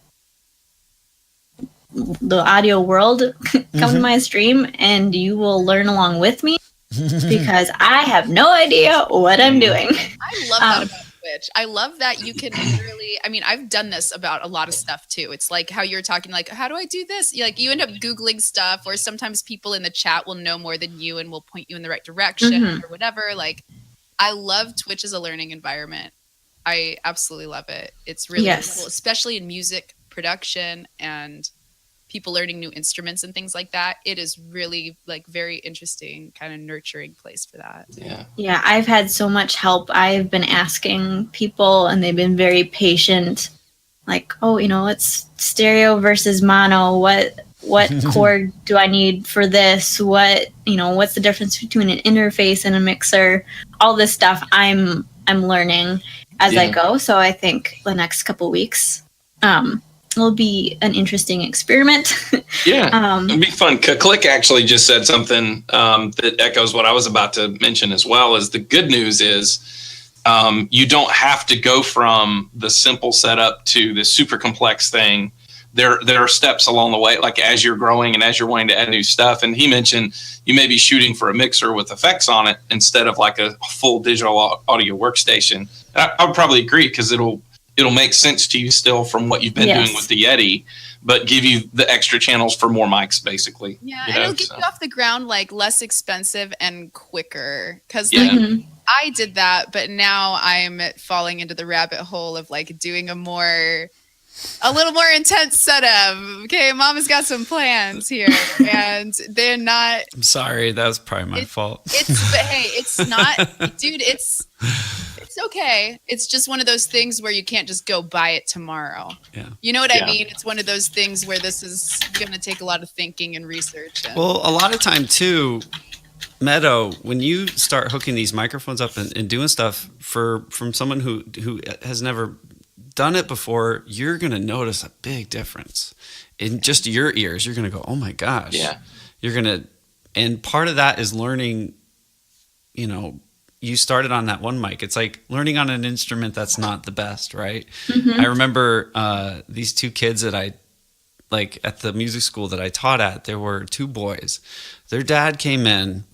the audio world, come to my stream and you will learn along with me, because I have no idea what I'm doing. I love that about Twitch. I love that you can literally, I mean, I've done this about a lot of stuff too. It's like how you're talking, like, how do I do this? You end up Googling stuff, or sometimes people in the chat will know more than you and will point you in the right direction or whatever. Like, I love Twitch as a learning environment. I absolutely love it. It's really cool, especially in music production and people learning new instruments and things like that. It is really like very interesting, kind of nurturing place for that. Yeah, I've had so much help. I've been asking people and they've been very patient. Like, it's stereo versus mono. What chord do I need for this? What's the difference between an interface and a mixer? All this stuff I'm learning as I go. So I think the next couple weeks, will be an interesting experiment. It'll be fun. Click actually just said something that echoes what I was about to mention as well. Is the good news is you don't have to go from the simple setup to the super complex thing. There are steps along the way, like as you're growing and as you're wanting to add new stuff. And he mentioned you may be shooting for a mixer with effects on it instead of like a full digital audio workstation. I would probably agree, because it'll it'll make sense to you still from what you've been Yes. doing with the Yeti, but give you the extra channels for more mics, basically. Yeah, You and know, it'll get so. you off the ground like less expensive and quicker. Because Yeah. like Mhm. I did that, but now I'm falling into the rabbit hole of like doing a little more intense setup. Okay, Mama's got some plans here, and they're not. I'm sorry, that was probably my fault. But hey, it's not, dude. It's okay. It's just one of those things where you can't just go buy it tomorrow. Yeah. You know what Yeah. I mean? It's one of those things where this is going to take a lot of thinking and research. And, Well, a lot of time too, Meadow, when you start hooking these microphones up and doing stuff from someone who has never done it before, you're gonna notice a big difference in just your ears. You're gonna go, oh my gosh. Yeah. And part of that is learning, you know, you started on that one mic. It's like learning on an instrument that's not the best, right? I remember these two kids that I like at the music school that I taught at. There were two boys. Their dad came in.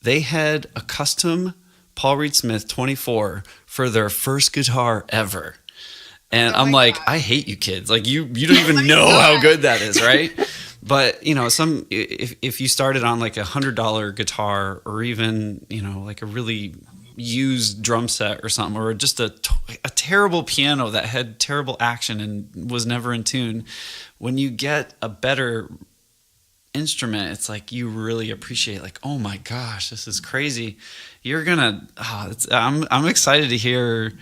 They had a custom Paul Reed Smith 24 for their first guitar ever. And Oh I'm my like, God. I hate you kids. Like you don't even know how good that is, right? But you know, if you started on like $100 guitar, or even, you know, like a really used drum set or something, or just a terrible piano that had terrible action and was never in tune, when you get a better instrument, it's like you really appreciate, like, oh my gosh, this is crazy. You're gonna I'm excited to hear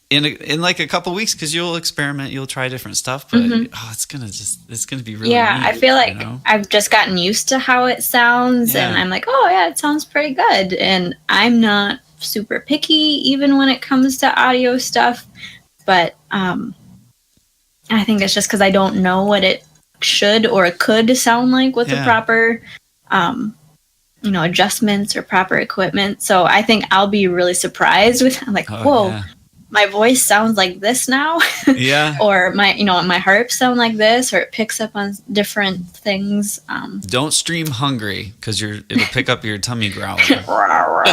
in like a couple weeks, because you'll experiment, you'll try different stuff, but it's gonna be really Yeah, neat, I feel like you know? I've just gotten used to how it sounds, and Yeah. I'm like, oh yeah, it sounds pretty good. And I'm not super picky even when it comes to audio stuff, but I think it's just because I don't know what it should or it could sound like with the Yeah. proper adjustments or proper equipment. So I think I'll be really surprised with, I'm like, Oh, whoa, yeah. my voice sounds like this now. Yeah. Or my harp sound like this, or it picks up on different things. Don't stream hungry, because it'll pick up your tummy growling. Yep. I'm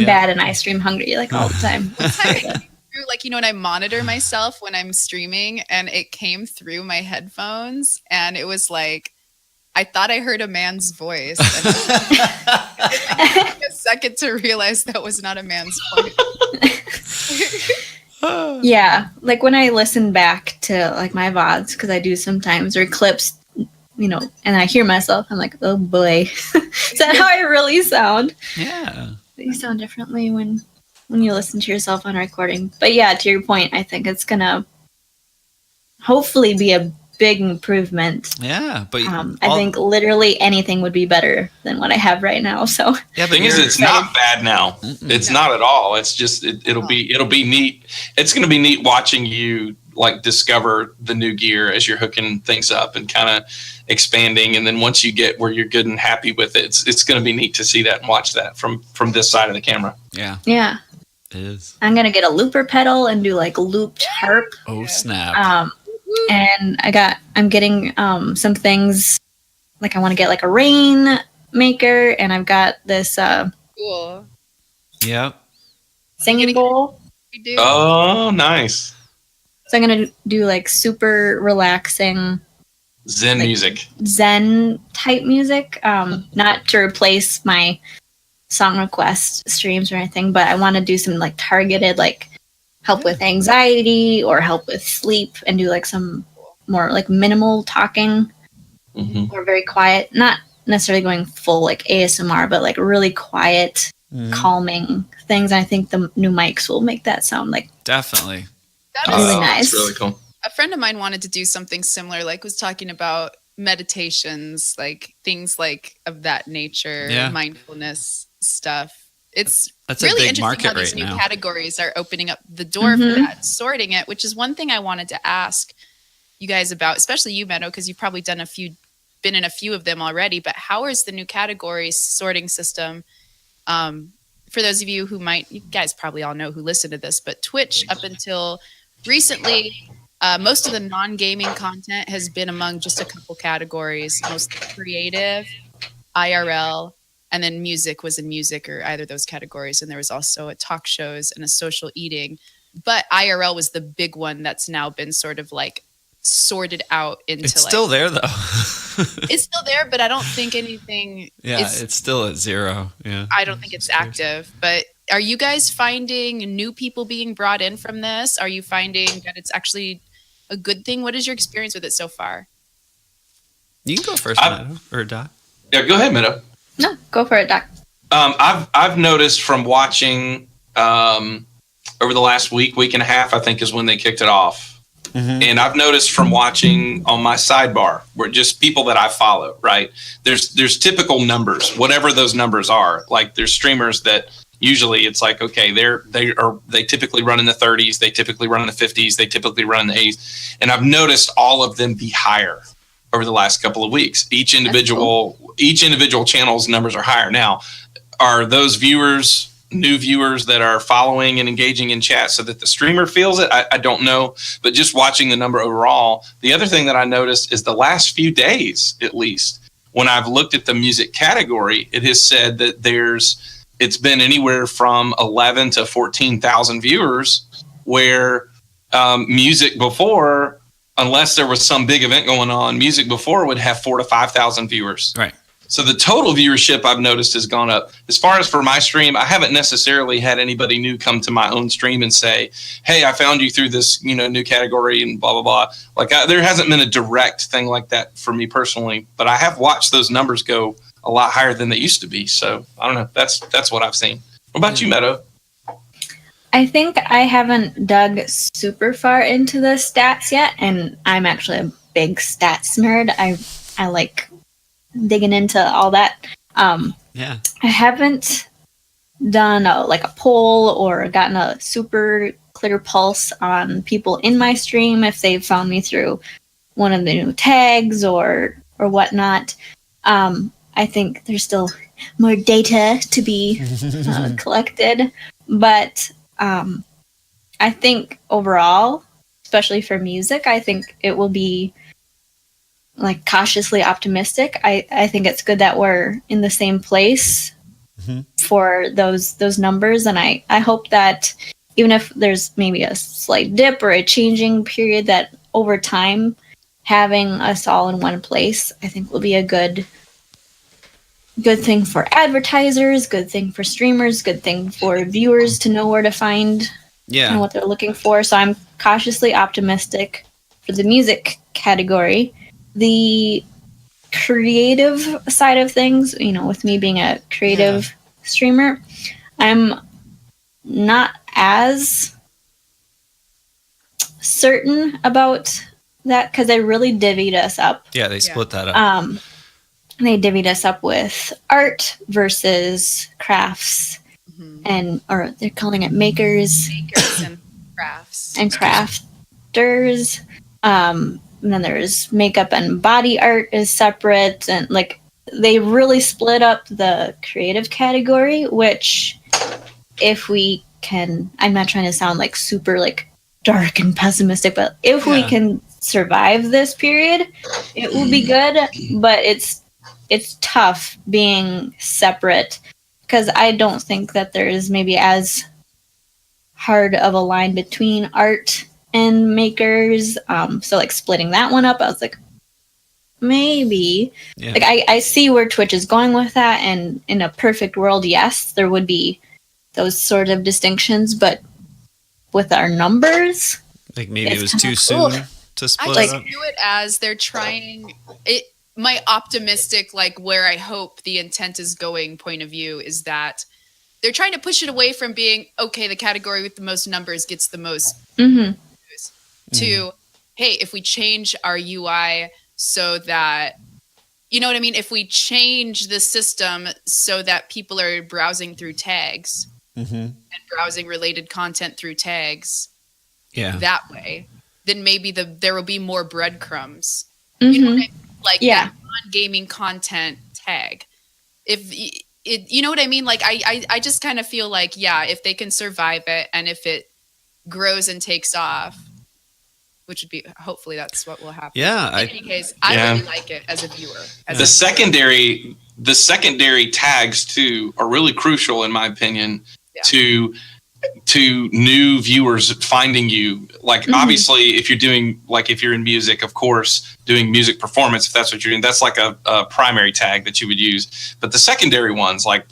Yeah. bad and I stream hungry like all the time. through, like, you know, when I monitor myself when I'm streaming, and it came through my headphones, and it was like, I thought I heard a man's voice. And it took me a second to realize that was not a man's voice. Yeah, like when I listen back to like my VODs, because I do sometimes, or clips, and I hear myself, I'm like, oh boy, is that how I really sound? Yeah. You sound differently when you listen to yourself on a recording. But yeah, to your point, I think it's gonna hopefully be a big improvement. Yeah. But I think literally anything would be better than what I have right now. So yeah, Thing is, it's not bad now. It's not at all. It's just it'll be neat. It's going to be neat watching you like discover the new gear as you're hooking things up and kind of expanding. And then once you get where you're good and happy with it, it's going to be neat to see that and watch that from this side of the camera. Yeah, yeah, it is. I'm gonna get a looper pedal and do like looped harp. Oh snap. And I'm getting some things, like I want to get like a rain maker, and I've got this Cool. Yep. singing bowl. We do. Oh, nice. So I'm gonna do like super relaxing Zen music. Zen type music, not to replace my song request streams or anything, but I want to do some like targeted, like help with anxiety or help with sleep, and do like some more like minimal talking or very quiet, not necessarily going full like ASMR, but like really quiet, calming things. And I think the new mics will make that sound like Definitely. That really is nice. That's really cool. a friend of mine wanted to do something similar, like was talking about meditations, like things like of that nature, Yeah. mindfulness stuff. It's That's a really big interesting market how these right new now. categories are opening up the door for that, sorting it, which is one thing I wanted to ask you guys about, especially you, Meadow, because you've probably been in a few of them already. But how is the new categories sorting system? For those of you who you guys probably all know who listen to this, but Twitch up until recently, most of the non-gaming content has been among just a couple categories, most creative, IRL, and then music was in music or either of those categories. And there was also a talk shows and a social eating. But IRL was the big one that's now been sort of like sorted out into It's still there though. It's still there, but I don't think anything. Yeah, it's still at 0. Yeah. I don't think it's active. But are you guys finding new people being brought in from this? Are you finding that it's actually a good thing? What is your experience with it so far? You can go first, Meadow, or Doc. Yeah, go ahead, Meadow. No, go for it, Doc. I've noticed from watching over the last week and a half, I think is when they kicked it off. Mm-hmm. And I've noticed from watching on my sidebar, where just people that I follow, right? There's typical numbers, whatever those numbers are. Like there's streamers that usually it's like, okay, they typically run in the 30s, they typically run in the 50s, they typically run in the 8s, and I've noticed all of them be higher over the last couple of weeks. Each individual channel's numbers are higher. Now, are those new viewers that are following and engaging in chat so that the streamer feels it? I don't know, but just watching the number overall. The other thing that I noticed is the last few days, at least, when I've looked at the music category, it has said that it's been anywhere from 11 to 14,000 viewers, where music before, unless there was some big event going on, music before would have 4,000 to 5,000 viewers. Right. So the total viewership I've noticed has gone up. As far as for my stream, I haven't necessarily had anybody new come to my own stream and say, "Hey, I found you through this, new category and blah blah blah." Like there hasn't been a direct thing like that for me personally, but I have watched those numbers go a lot higher than they used to be. So I don't know. That's what I've seen. What about you, Meadow? I think I haven't dug super far into the stats yet, and I'm actually a big stats nerd. I like digging into all that. Yeah. I haven't done a poll or gotten a super clear pulse on people in my stream if they've found me through one of the new tags or whatnot. I think there's still more data to be collected, but I think overall, especially for music, I think it will be cautiously optimistic. I think it's good that we're in the same place for those numbers, and I hope that even if there's maybe a slight dip or a changing period, that over time having us all in one place, I think will be a good thing for advertisers, good thing for streamers, good thing for viewers to know where to find what they're looking for. So I'm cautiously optimistic for the music category. The creative side of things, with me being a creative streamer, I'm not as certain about that because they really divvied us up. Yeah, they split that up. They divvied us up with art versus crafts, or they're calling it makers and crafts and crafters. And then there's makeup and body art is separate, and they really split up the creative category, which if we can, I'm not trying to sound super dark and pessimistic, but if we can survive this period, it will be good. But it's tough being separate because I don't think that there is maybe as hard of a line between art and makers. So splitting that one up, I was maybe I see where Twitch is going with that, and in a perfect world, yes, there would be those sort of distinctions, but with our numbers, maybe it was too soon to split I it up. view it as they're trying it. My optimistic, where I hope the intent is going point of view is that they're trying to push it away from being, okay, the category with the most numbers gets the most to, hey, if we change our UI so that, you know what I mean? If we change the system so that people are browsing through tags and browsing related content through tags that way, then maybe there will be more breadcrumbs. You know what I mean? That non-gaming content tag. If you know what I mean? I just kind of feel if they can survive it and if it grows and takes off, which would be, hopefully that's what will happen. Yeah. In any case, I really like it as a viewer. The secondary tags too are really crucial in my opinion to to new viewers finding you? Like, obviously, if you're in music, of course, doing music performance, if that's what you're doing, that's like a primary tag that you would use. But the secondary ones, like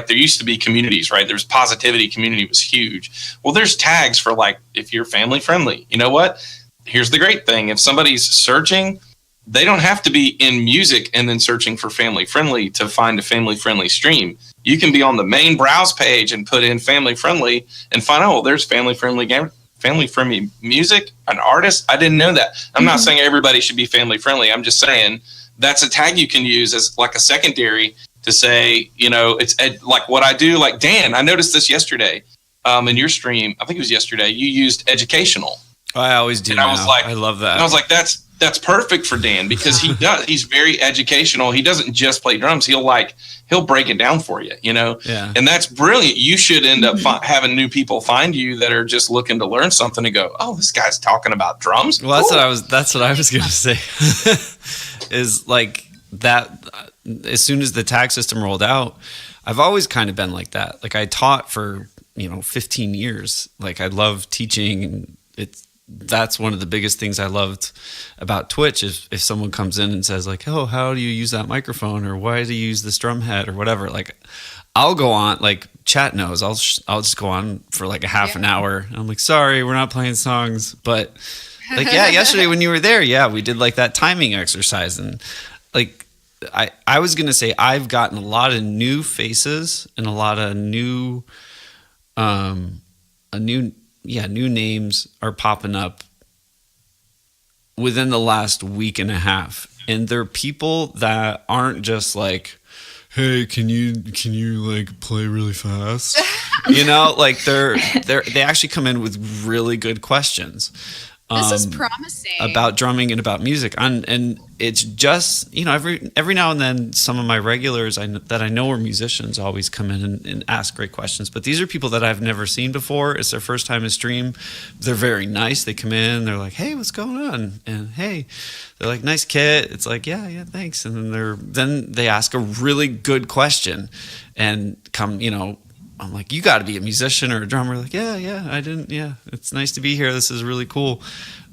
there used to be communities, right? There's positivity community was huge. Well, there's tags for like, if you're family friendly, you know what? Here's the great thing. If somebody's searching, they don't have to be in music and then searching for family friendly to find a family friendly stream. You can be on the main browse page and put in family friendly and find, oh, there's family friendly music, an artist. I didn't know that. I'm not saying everybody should be family friendly. I'm just saying that's a tag you can use as like a secondary to say, it's like what I do. Like, Dan, I noticed this yesterday in your stream. I think it was yesterday. You used educational. I always do. And I was like, I love that. And I was like, that's perfect for Dan because he's very educational. He doesn't just play drums. He'll break it down for you, Yeah. And that's brilliant. You should end up having new people find you that are just looking to learn something and go, oh, this guy's talking about drums. Well, that's what I was going to say is like that. As soon as the tag system rolled out, I've always kind of been like that. Like I taught for, 15 years. Like I love teaching, and that's one of the biggest things I loved about Twitch is if someone comes in and says like, oh, how do you use that microphone, or why do you use this drum head or whatever? Like I'll go on, like chat knows, I'll just go on for like a half an hour. I'm like, sorry, we're not playing songs. But like, yesterday when you were there, we did like that timing exercise. And like, I was going to say, I've gotten a lot of new faces and a lot of new names are popping up within the last week and a half. And they're people that aren't just like, hey, can you like play really fast? Like they actually come in with really good questions. This is promising about drumming and about music, and it's just every now and then some of my regulars that I know are musicians always come in and ask great questions. But these are people that I've never seen before. It's their first time to stream. They're very nice. They come in, they're like, "Hey, what's going on?" And hey, they're like, "Nice kit." It's like, "Yeah, thanks." And then they ask a really good question, and come, I'm like, you got to be a musician or a drummer. Like, it's nice to be here. This is really cool.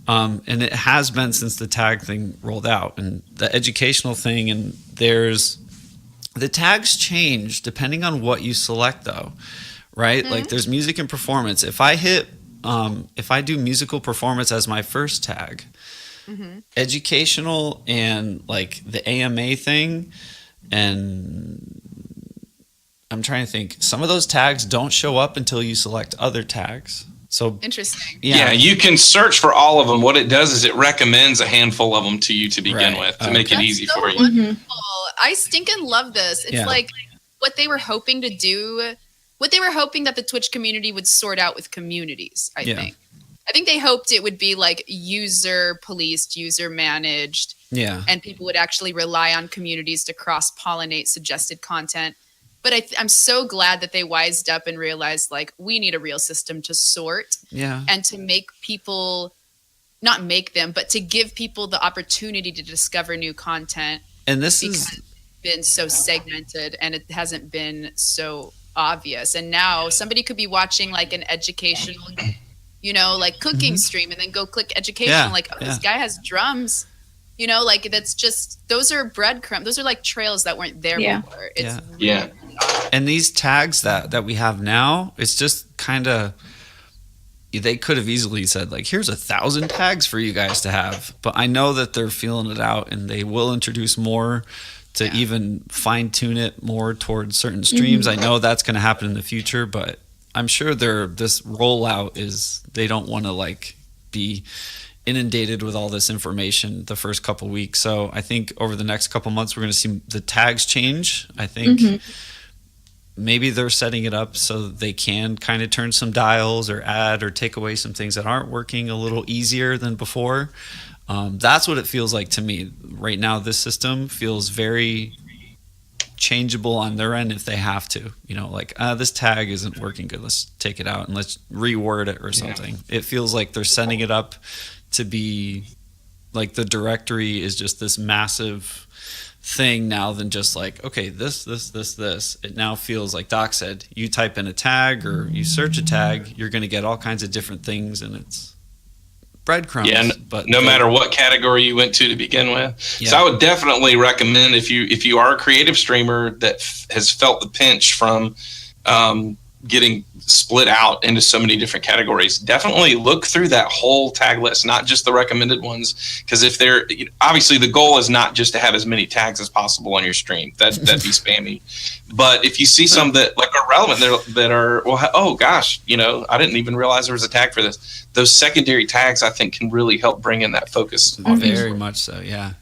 And it has been since the tag thing rolled out and the educational thing. And the tags change depending on what you select though, right? Mm-hmm. Like there's music and performance. If I do musical performance as my first tag, educational and like the AMA thing, and I'm trying to think. Some of those tags don't show up until you select other tags. So interesting. Yeah, you can search for all of them. What it does is it recommends a handful of them to you to begin with to make it easy for you. Wonderful. I stinking love this. It's like what they were hoping to do. What they were hoping that the Twitch community would sort out with communities. I think they hoped it would be like user policed, user managed. Yeah, and people would actually rely on communities to cross pollinate suggested content. But I'm so glad that they wised up and realized, like, we need a real system to sort and to make people, not make them, but to give people the opportunity to discover new content. And this has been so segmented and it hasn't been so obvious. And now somebody could be watching like an educational, like cooking stream and then go click educational, this guy has drums. That's just, those are breadcrumbs. Those are like trails that weren't there before. It's really And these tags that we have now, it's just kind of, they could have easily said like, here's 1,000 tags for you guys to have. But I know that they're feeling it out and they will introduce more to even fine tune it more towards certain streams. I know that's going to happen in the future, but I'm sure this rollout is, they don't want to like be inundated with all this information the first couple weeks. So I think over the next couple months, we're going to see the tags change. I think maybe they're setting it up so they can kind of turn some dials or add or take away some things that aren't working a little easier than before. That's what it feels like to me right now. This system feels very changeable on their end if they have to, this tag isn't working good. Let's take it out and let's reword it or something. It feels like they're setting it up to be like the directory is just this massive thing now than just like, okay, this. It now feels like Doc said, you type in a tag or you search a tag, you're going to get all kinds of different things, and it's breadcrumbs. Yeah, but no matter what category you went to begin with. Yeah. So I would definitely recommend if you are a creative streamer that has felt the pinch from getting split out into so many different categories, definitely look through that whole tag list, not just the recommended ones. Because if they're obviously the goal is not just to have as many tags as possible on your stream, that'd be spammy. But if you see some that like are relevant, that are well, oh gosh, I didn't even realize there was a tag for this. Those secondary tags I think can really help bring in that focus. Very much so. Yeah.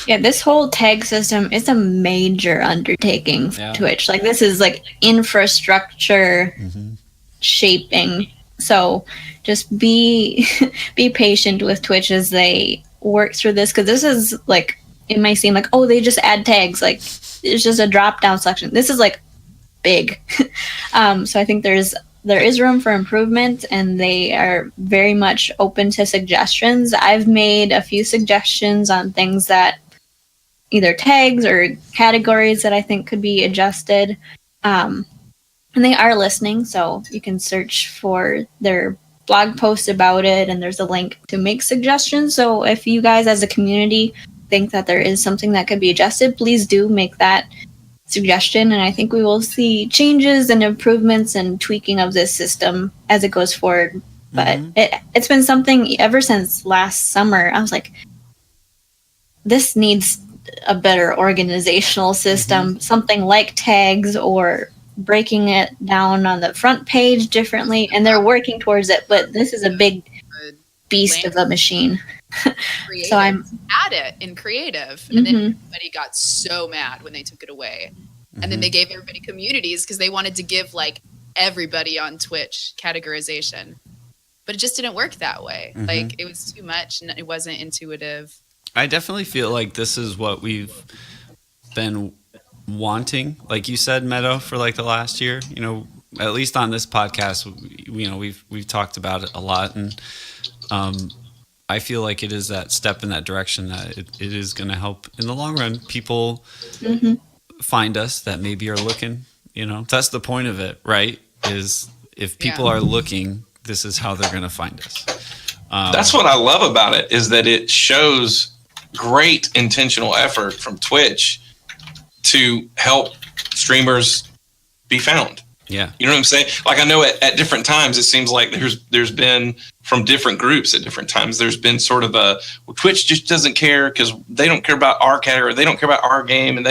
Yeah, this whole tag system is a major undertaking for Twitch. Like, this is like infrastructure shaping. So just be patient with Twitch as they work through this, because this is like, it might seem like, oh, they just add tags. Like, it's just a drop down selection. This is like big. So I think there is room for improvement, and they are very much open to suggestions. I've made a few suggestions on things that either tags or categories that I think could be adjusted. And they are listening, so you can search for their blog post about it, and there's a link to make suggestions. So if you guys as a community think that there is something that could be adjusted, please do make that suggestion, and I think we will see changes and improvements and tweaking of this system as it goes forward. But it's been something ever since last summer. I was like, this needs a better organizational system, something like tags or breaking it down on the front page differently, and they're working towards it, but this is a big beast of a machine. So I'm at it in creative, and then everybody got so mad when they took it away. And then they gave everybody communities because they wanted to give like everybody on Twitch categorization, but it just didn't work that way. Like, it was too much and it wasn't intuitive. I definitely feel like this is what we've been wanting, like you said, Meadow, for like the last year. At least on this podcast, we've talked about it a lot, and I feel like it is that step in that direction that it is going to help in the long run. People find us that maybe are looking. That's the point of it, right? Is if people are looking, this is how they're going to find us. That's what I love about it, is that it shows great intentional effort from Twitch to help streamers be found. Yeah. You know what I'm saying? Like, I know at different times, it seems like there's been from different groups at different times, there's been sort of Twitch just doesn't care because they don't care about our category. They don't care about our game, and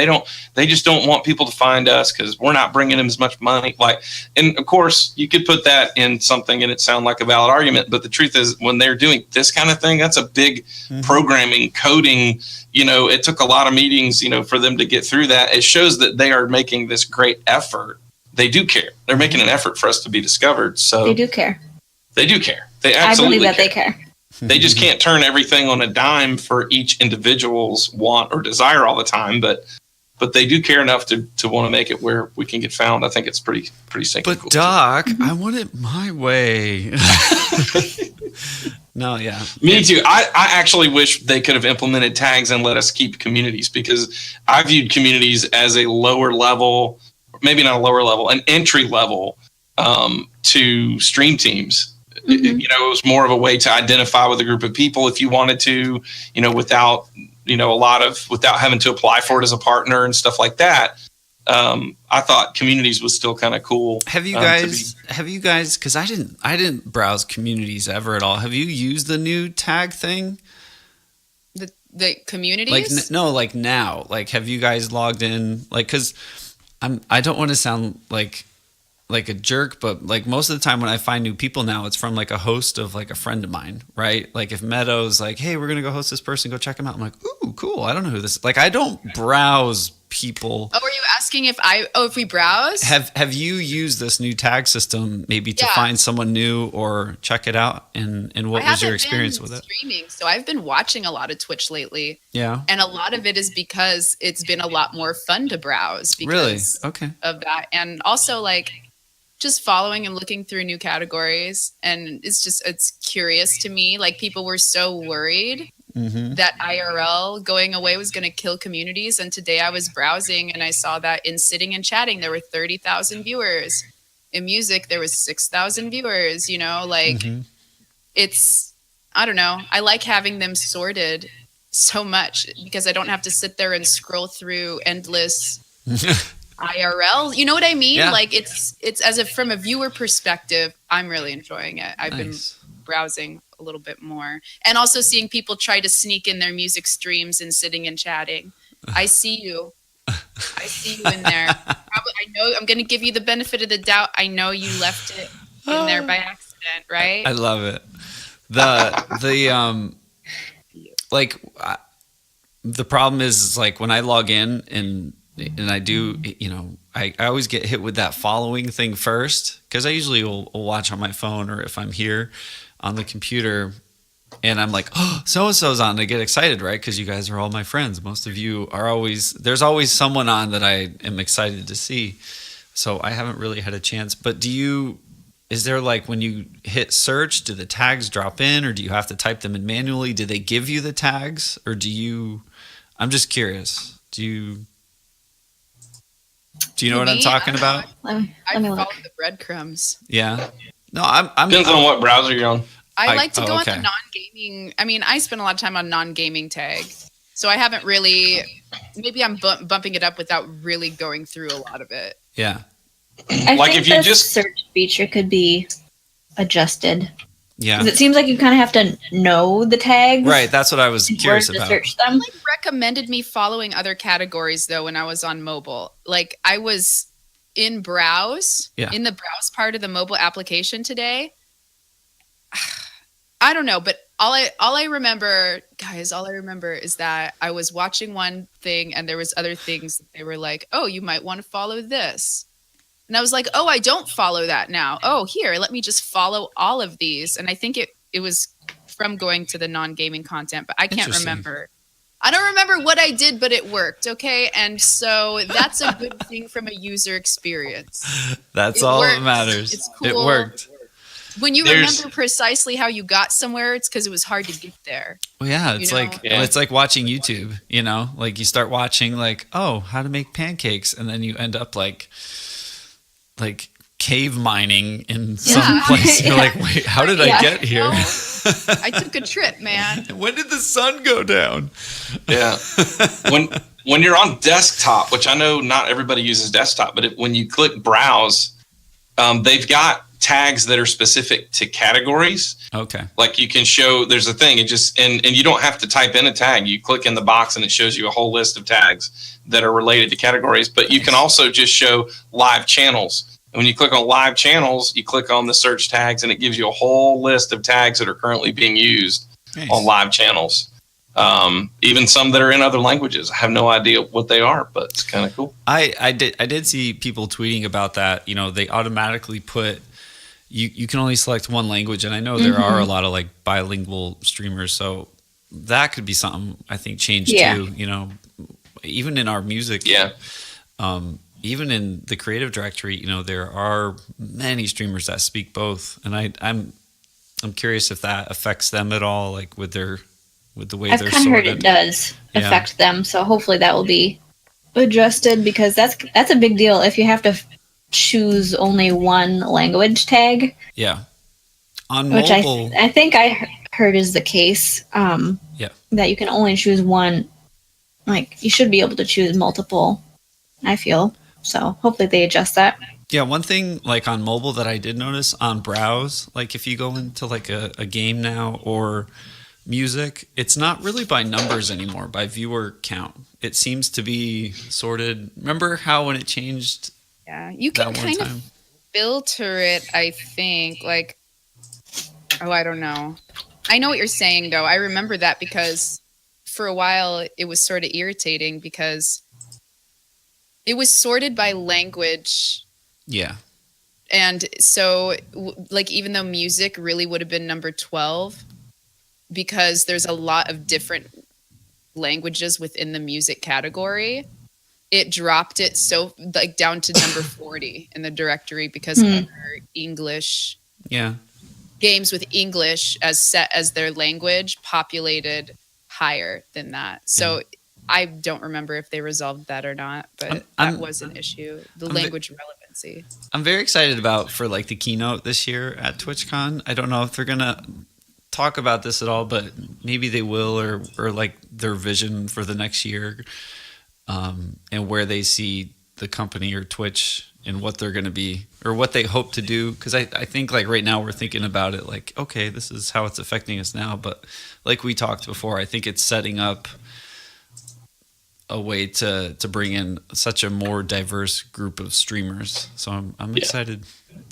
they just don't want people to find us because we're not bringing them as much money. Like, and of course you could put that in something and it sound like a valid argument, but the truth is when they're doing this kind of thing, that's a big programming, coding, it took a lot of meetings, for them to get through that. It shows that they are making this great effort. They do care. They're making an effort for us to be discovered. So they do care. They do care. They absolutely I believe that they care. They just can't turn everything on a dime for each individual's want or desire all the time, but they do care enough to want to make it where we can get found. I think it's pretty sinking. But cool, Doc, I want it my way. No, yeah. Me too. I actually wish they could have implemented tags and let us keep communities, because I viewed communities as a lower level, maybe not a lower level, an entry level to stream teams. It was more of a way to identify with a group of people if you wanted to, without without having to apply for it as a partner and stuff like that. I thought communities was still kind of cool. Have you guys, because I didn't browse communities ever at all. Have you used the new tag thing? The communities? Like now, like, have you guys logged in? Like, cause I don't want to sound like a jerk, but like most of the time when I find new people now, it's from like a host of like a friend of mine, right? Like if Meadow's like, hey, we're going to go host this person, go check them out. I'm like, ooh, cool. I don't know who this is. Like, I don't browse people. Oh, are you asking if we browse? Have you used this new tag system maybe to find someone new or check it out? And what was your experience with it? Streaming, so I've been watching a lot of Twitch lately. Yeah. And a lot of it is because it's been a lot more fun to browse because of that. And also like just following and looking through new categories. And it's curious to me. Like, people were so worried that IRL going away was going to kill communities. And today I was browsing and I saw that in sitting and chatting, there were 30,000 viewers. In music, there was 6,000 viewers, you know, like I don't know. I like having them sorted so much because I don't have to sit there and scroll through endless IRL. You know what I mean? Yeah. Like, it's as if from a viewer perspective, I'm really enjoying it. I've been browsing a little bit more, and also seeing people try to sneak in their music streams and sitting and chatting. I see you. I see you in there. I know I'm going to give you the benefit of the doubt. I know you left it in there by accident, right? I love it. The problem is like when I log in and I do, you know, I always get hit with that following thing first, because I usually will watch on my phone, or if I'm here on the computer and I'm like, oh, so-and-so's on, I get excited, right? Because you guys are all my friends. Most of you are there's always someone on that I am excited to see. So I haven't really had a chance. But is there like when you hit search, do the tags drop in, or do you have to type them in manually? Do they give you the tags, or I'm just curious. Do you know what I'm talking about? Let me I look. follow the breadcrumbs. Yeah. No, I'm Depends on what browser you're on. I like to go on okay. the non-gaming. I mean, I spend a lot of time on non-gaming tag, so I haven't really. Maybe I'm bumping it up without really going through a lot of it. Yeah. I Like, think if you the just- search feature could be adjusted. Yeah. 'Cause it seems like you kind of have to know the tags. Right. That's what I was in curious order to about. search them. Like, recommended me following other categories though when I was on mobile. Like, I was in browse in the browse part of the mobile application today. I don't know, but all I remember is that I was watching one thing and there was other things that they were like, oh, you might want to follow this. And I was like, oh, I don't follow that now. Oh, here, let me just follow all of these. And I think it was from going to the non-gaming content, but I can't remember. I don't remember what I did, but it worked. Okay. And so that's a good thing from a user experience. That's It all worked. that matters. It's cool. It worked. When you remember precisely how you got somewhere, it's because it was hard to get there. Well, yeah, it's You know? it's like watching YouTube, you know, like you start watching like, oh, how to make pancakes. And then you end up like cave mining in some place. You're like, wait, how did I get here? I took a trip, man. When did the sun go down? Yeah. When you're on desktop, which I know not everybody uses desktop, but when you click browse, they've got tags that are specific to categories. Okay. Like you can show, there's a thing, and you don't have to type in a tag. You click in the box and it shows you a whole list of tags that are related to categories, but you can also just show live channels. And when you click on live channels, you click on the search tags and it gives you a whole list of tags that are currently being used on live channels. Even some that are in other languages. I have no idea what they are, but it's kind of cool. I did see people tweeting about that. You know, they automatically put you can only select one language, and I know there are a lot of like bilingual streamers, so that could be something I think changed too. You know, even in our music, even in the creative directory, you know, there are many streamers that speak both, and I'm curious if that affects them at all, like with the way I've they're kind of heard sorted. it does affect them, so hopefully that will be adjusted, because that's a big deal if you have to choose only one language tag. Yeah. On which mobile, I think I heard is the case. That you can only choose one. Like, you should be able to choose multiple, I feel. So hopefully they adjust that. yeah, one thing like on mobile that I did notice on browse, like if you go into like a game now or music, it's not really by numbers anymore, by viewer count. It seems to be sorted. Remember how when it changed? Yeah, you can kind of filter it, I think. Like, oh, I don't know. I know what you're saying, though. I remember that because for a while it was sort of irritating because it was sorted by language. Yeah. And so, like, even though music really would have been number 12, because there's a lot of different languages within the music category, it dropped it so like down to number 40 in the directory because other English games with English as set as their language populated higher than that. So I don't remember if they resolved that or not, but that was an issue. The language relevancy. I'm very excited for like the keynote this year at TwitchCon. I don't know if they're gonna talk about this at all, but maybe they will, or like their vision for the next year, and where they see the company or Twitch and what they're going to be or what they hope to do. Because I think like right now we're thinking about it like, okay, this is how it's affecting us now. But like we talked before, I think it's setting up a way to bring in such a more diverse group of streamers. So I'm excited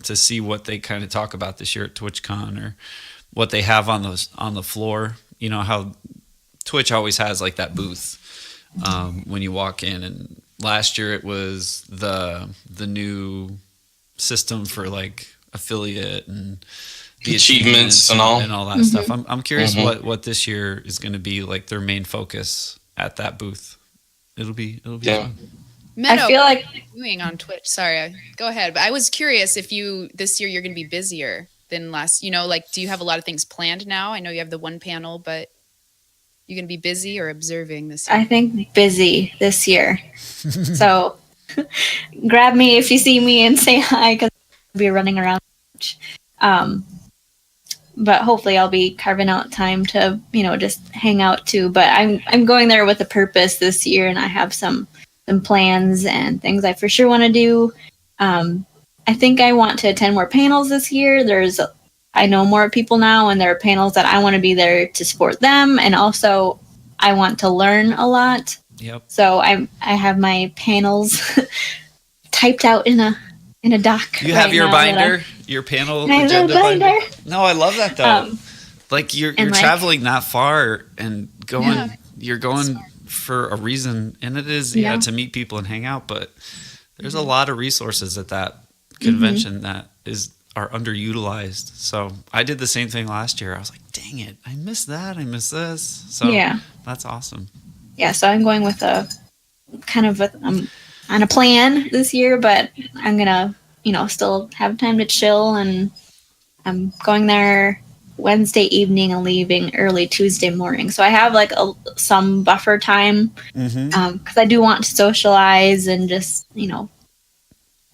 to see what they kind of talk about this year at TwitchCon, or what they have on the floor. You know how Twitch always has like that booth when you walk in, and last year it was the new system for like affiliate and the achievements and all that stuff. I'm curious what this year is going to be like their main focus at that booth. It'll be fun. Meadow, I feel like what are you doing on Twitch. Sorry, go ahead. But I was curious if this year you're going to be busier than last. You know, like, do you have a lot of things planned now? I know you have the one panel, but you going to be busy or observing this year? I think busy this year. So grab me if you see me and say hi, because I'll be running around. But hopefully I'll be carving out time to, just hang out too. But I'm going there with a purpose this year, and I have some plans and things I for sure want to do. I think I want to attend more panels this year. I know more people now, and there are panels that I want to be there to support them, and also I want to learn a lot. Yep. So I have my panels typed out in a doc. You have your binder, your panel agenda binder. No, I love that though. Like you're traveling that far and going. Yeah. You're going for a reason, and it is to meet people and hang out. But there's a lot of resources at that convention that are underutilized. So I did the same thing last year. I was like, dang it, I missed that. I missed this. So that's awesome. Yeah, so I'm going with on a plan this year, but I'm gonna, still have time to chill, and I'm going there Wednesday evening and leaving early Tuesday morning. So I have like some buffer time, because I do want to socialize and just,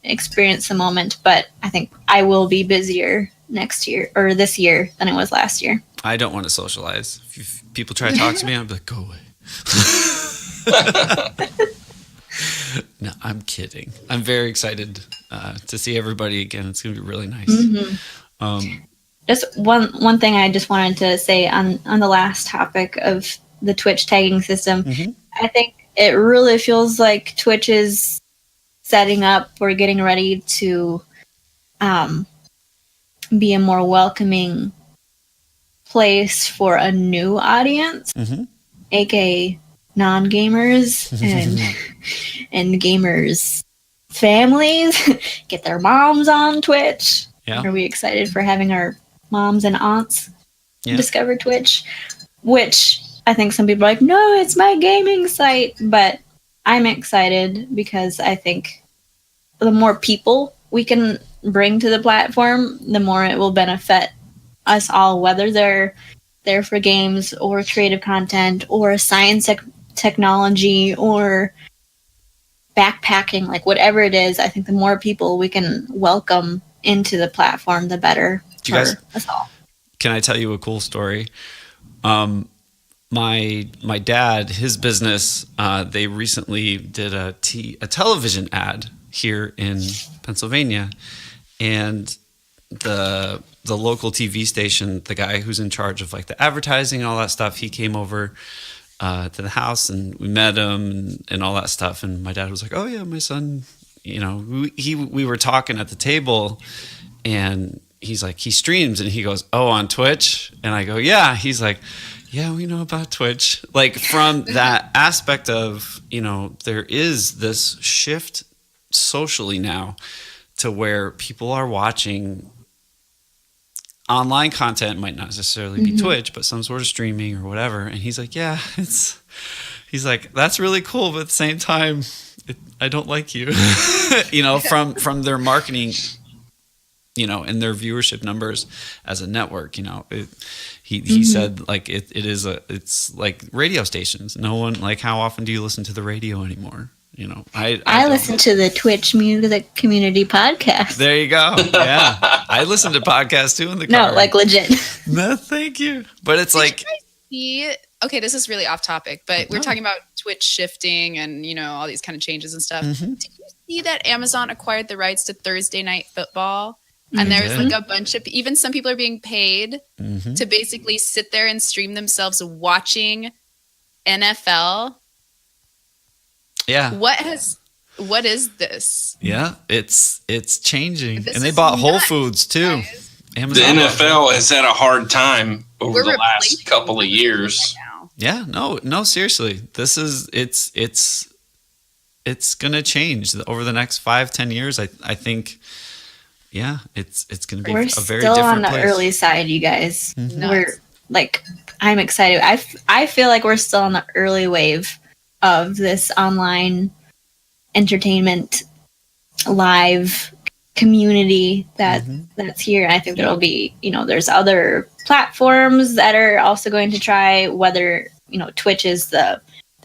experience the moment. But I think I will be busier next year or this year than it was last year. I don't want to socialize. If people try to talk to me, I'm like, go away. No, I'm kidding. I'm very excited to see everybody again. It's going to be really nice. Just one thing I just wanted to say on the last topic of the Twitch tagging system. I think it really feels like Twitch is setting up or getting ready to be a more welcoming place for a new audience, aka non-gamers and gamers families get their moms on Twitch. Are we excited for having our moms and aunts discover Twitch? Which I think some people are like, no, it's my gaming site. But I'm excited because I think the more people we can bring to the platform, the more it will benefit us all, whether they're there for games or creative content or science technology or backpacking, like whatever it is. I think the more people we can welcome into the platform, the better for us all. Can I tell you a cool story? My dad, his business, they recently did a television ad here in Pennsylvania, and the local TV station, the guy who's in charge of like the advertising and all that stuff, he came over to the house and we met him and all that stuff. And my dad was like, oh yeah, my son, we were talking at the table, and he's like, he streams, and he goes, oh, on Twitch? And I go, yeah. He's like, yeah, we know about Twitch. Like from that aspect of, there is this shift socially now to where people are watching online content. Might not necessarily be Twitch, but some sort of streaming or whatever. And he's like, yeah, He's like, that's really cool, but at the same time, I don't like you. From their marketing, and their viewership numbers as a network, he said like it's like radio stations. No one, like, how often do you listen to the radio anymore? I listen to the Twitch Music Community podcast. There you go. Yeah, I listen to podcasts too in the car. No, like legit. No, thank you. But it's like, okay, this is really off topic, but we're talking about Twitch shifting and all these kind of changes and stuff. Mm-hmm. Did you see that Amazon acquired the rights to Thursday Night Football? And there's like a bunch of, even some people are being paid to basically sit there and stream themselves watching NFL. Yeah. What is this? Yeah, it's changing. This And they is bought Whole nuts, Foods too. guys. Amazon. The NFL has had a hard time over We're the last replacing couple of years. right now. Yeah, no, seriously. This is it's gonna change over the next 5-10 years. I think. Yeah, it's going to be We're a very still different on the place. early side, you guys. Nuts. We're like, I'm excited. I feel like we're still on the early wave of this online entertainment live community that's here. I think there'll be, there's other platforms that are also going to try, whether, Twitch is the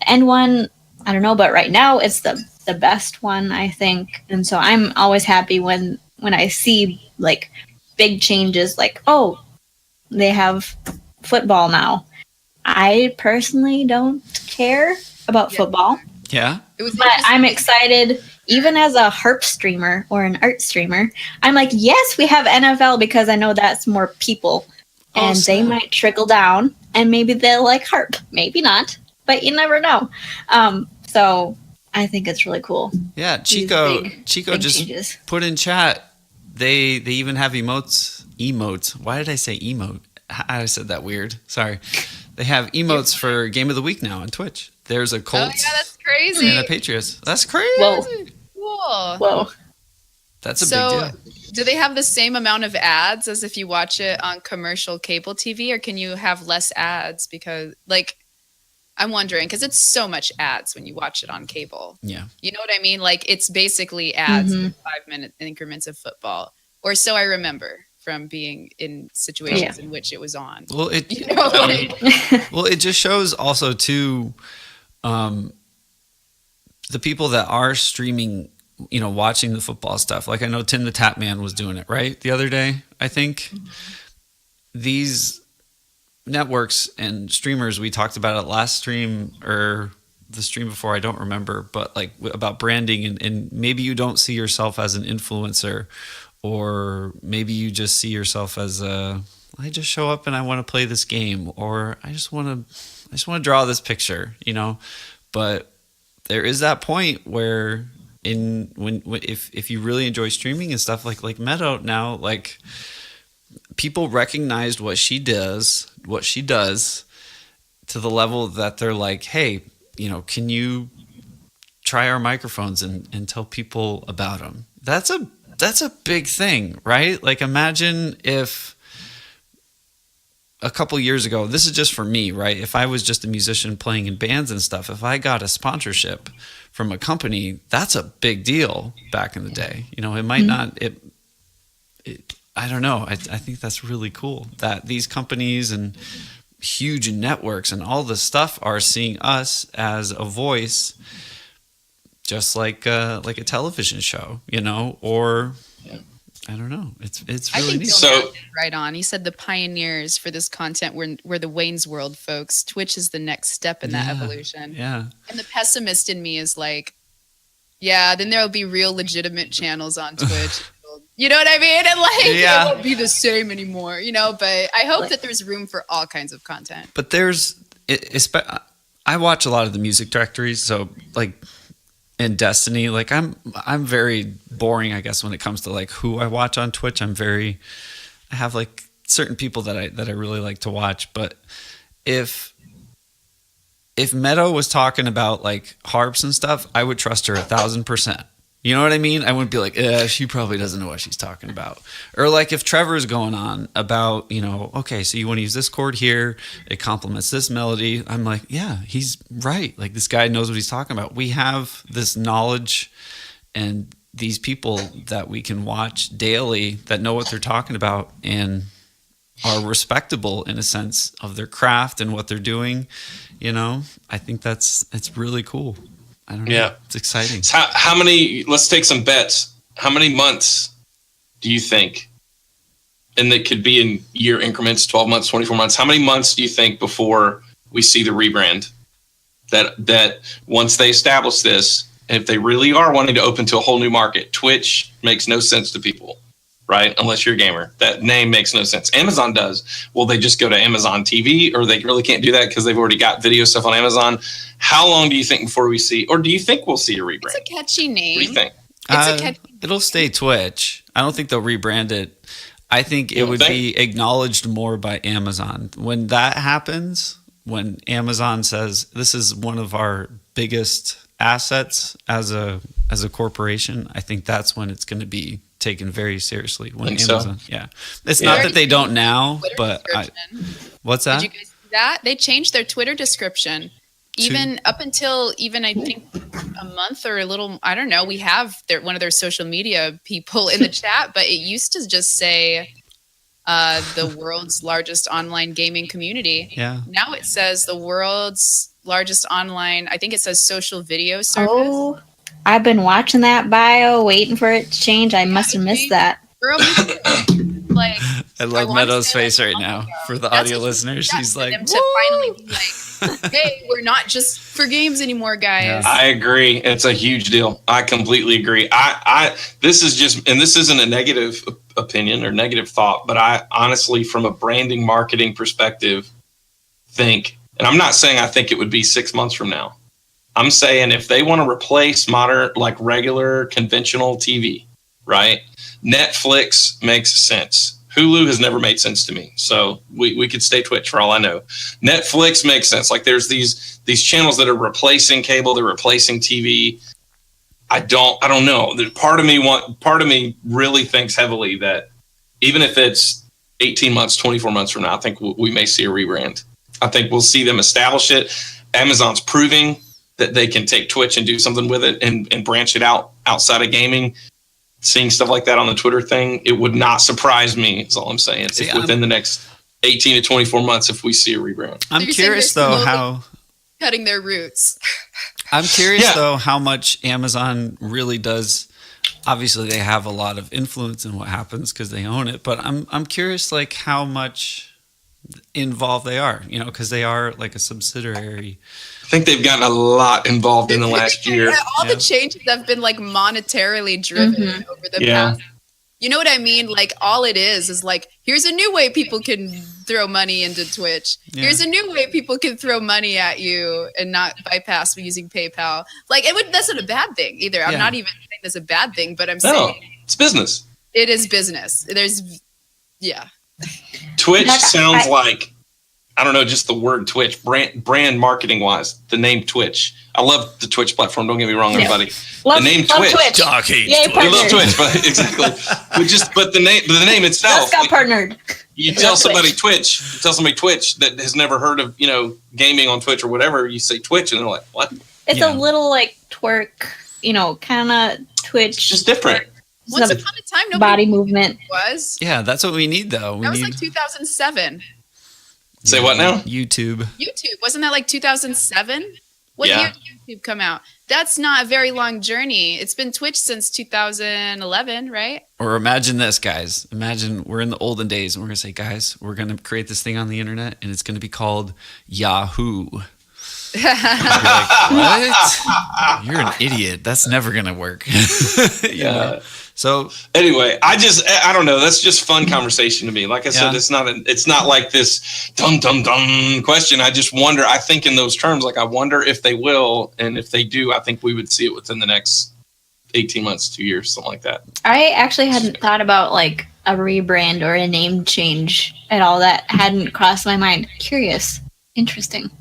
end one. I don't know, but right now it's the best one, I think. And so I'm always happy when I see like big changes, like, oh, they have football now. I personally don't care about football, Yeah. It was but I'm excited. Even as a harp streamer or an art streamer, I'm like, yes, we have NFL because I know that's more people, and they might trickle down, and maybe they'll like harp, maybe not, but you never know. So I think it's really cool. Yeah, These Chico big just changes. put in chat. They even have emotes. Why did I say emote? I said that weird. Sorry. They have emotes for Game of the Week now on Twitch. There's a oh Colts yeah, that's crazy. and a Patriots. That's crazy. Whoa. Cool. Whoa. That's a So, big deal. do they have the same amount of ads as if you watch it on commercial cable TV, or can you have less ads? Because, like, I'm wondering, because it's so much ads when you watch it on cable. Yeah. You know what I mean? Like, it's basically ads for 5-minute increments of football, or so I remember from being in situations in which it was on. Well, it Like, it just shows also too, the people that are streaming, watching the football stuff. Like I know Tim the Tap Man was doing it right the other day. I think these networks and streamers, we talked about it last stream or the stream before, I don't remember, but like about branding and maybe you don't see yourself as an influencer, or maybe you just see yourself as I just show up and I want to play this game, or I just want to draw this picture, but there is that point where if you really enjoy streaming and stuff like Meadow now, like people recognized what she does to the level that they're like, hey, can you try our microphones and tell people about them? That's a big thing, right? Like imagine if a couple years ago, this is just for me, right? If I was just a musician playing in bands and stuff, if I got a sponsorship from a company, that's a big deal back in the day. It might not, I don't know. I think that's really cool that these companies and huge networks and all this stuff are seeing us as a voice, just like a television show, or I don't know. It's really I think neat. Bill Mack did right on. He said the pioneers for this content were the Wayne's World folks. Twitch is the next step in that evolution. Yeah. And the pessimist in me is like, yeah, then there'll be real legitimate channels on Twitch. You know what I mean? And like, it won't be the same anymore, but I hope that there's room for all kinds of content. But I watch a lot of the music directories, so like in Destiny, like I'm very boring, I guess, when it comes to like who I watch on Twitch. I have like certain people that I really like to watch, but if Meadow was talking about like harps and stuff, I would trust her 1,000%. You know what I mean? I wouldn't be like, she probably doesn't know what she's talking about. Or like if Trevor's going on about, okay, so you want to use this chord here, it complements this melody. I'm like, yeah, he's right. Like this guy knows what he's talking about. We have this knowledge and these people that we can watch daily that know what they're talking about and are respectable in a sense of their craft and what they're doing. I think it's really cool. I don't know. Yeah. It's exciting. So how many, let's take some bets. How many months do you think, and that could be in year increments, 12 months, 24 months. How many months do you think before we see the rebrand that once they establish this, if they really are wanting to open to a whole new market, Twitch makes no sense to people, right? Unless you're a gamer. That name makes no sense. Amazon does. Will they just go to Amazon TV, or they really can't do that because they've already got video stuff on Amazon? How long do you think before we see, or do you think we'll see a rebrand? It's a catchy name. What do you think? It'll stay Twitch. I don't think they'll rebrand it. I think it would be acknowledged more by Amazon. When that happens, when Amazon says this is one of our biggest assets as a corporation, I think that's when it's going to be taken very seriously. When Amazon, it's not that they don't now, but what's that? Did you guys see that? They changed their Twitter description. Even up until I think a month or a little, I don't know, we have one of their social media people in the chat, but it used to just say the world's largest online gaming community. Yeah. Now it says the world's largest online, I think it says social video service. Oh, I've been watching that bio, waiting for it to change. I must have missed that. Girl, like, I love Meadow's face right now for the audio listeners. She's like, them to finally be like, hey, we're not just for games anymore, guys. I agree. It's a huge deal. I completely agree. This is just, and this isn't a negative opinion or negative thought, but I honestly, from a branding marketing perspective, think, and I'm not saying I think it would be 6 months from now. I'm saying if they want to replace modern, like regular conventional TV, right? Netflix makes sense. Hulu has never made sense to me. So we could stay Twitch for all I know. Netflix makes sense. Like there's these channels that are replacing cable, they're replacing TV. I don't know. Part of me really thinks heavily that even if it's 18 months, 24 months from now, I think we may see a rebrand. I think we'll see them establish it. Amazon's proving that they can take Twitch and do something with it and branch it out outside of gaming. Seeing stuff like that on the Twitter thing, it would not surprise me, is all I'm saying. If within the next 18 to 24 months, if we see a rebrand. I'm curious, though, how... cutting their roots. I'm curious, though, how much Amazon really does... Obviously, they have a lot of influence in what happens because they own it. But I'm curious, like, how much involved they are, because they are, like, a subsidiary... I think they've gotten a lot involved in the last year. All the changes have been like monetarily driven over the past. You know what I mean? Like all it is like, here's a new way people can throw money into Twitch. Yeah. Here's a new way people can throw money at you and not bypass using PayPal. Like that's not a bad thing either. I'm not even saying that's a bad thing, but I'm saying it's business. It is business. Twitch sounds like, I don't know, just the word Twitch, brand marketing wise, the name Twitch. I love the Twitch platform. Don't get me wrong, everybody. The name Twitch. Dog hates Twitch. We love Twitch, but exactly. but the name itself. Just got partnered. You tell somebody Twitch that has never heard of gaming on Twitch or whatever. You say Twitch, and they're like, "What?" It's a little like twerk, kind of Twitch. It's just different. Once upon a time, nobody body movement was. Yeah, that's what we need, though. That was like 2007. Say what now? YouTube. Wasn't that like 2007? What year did YouTube come out? That's not a very long journey. It's been Twitch since 2011, right? Or imagine this, guys. Imagine we're in the olden days and we're going to say, guys, we're going to create this thing on the internet and it's going to be called Yahoo. You're like, what? You're an idiot. That's never going to work. you know? So anyway, I don't know. That's just fun conversation to me. Like I said, it's not like this dum question. I just wonder, I think in those terms, like I wonder if they will. And if they do, I think we would see it within the next 18 months, 2 years, something like that. I actually hadn't thought about like a rebrand or a name change at all. That hadn't crossed my mind. Curious. Interesting.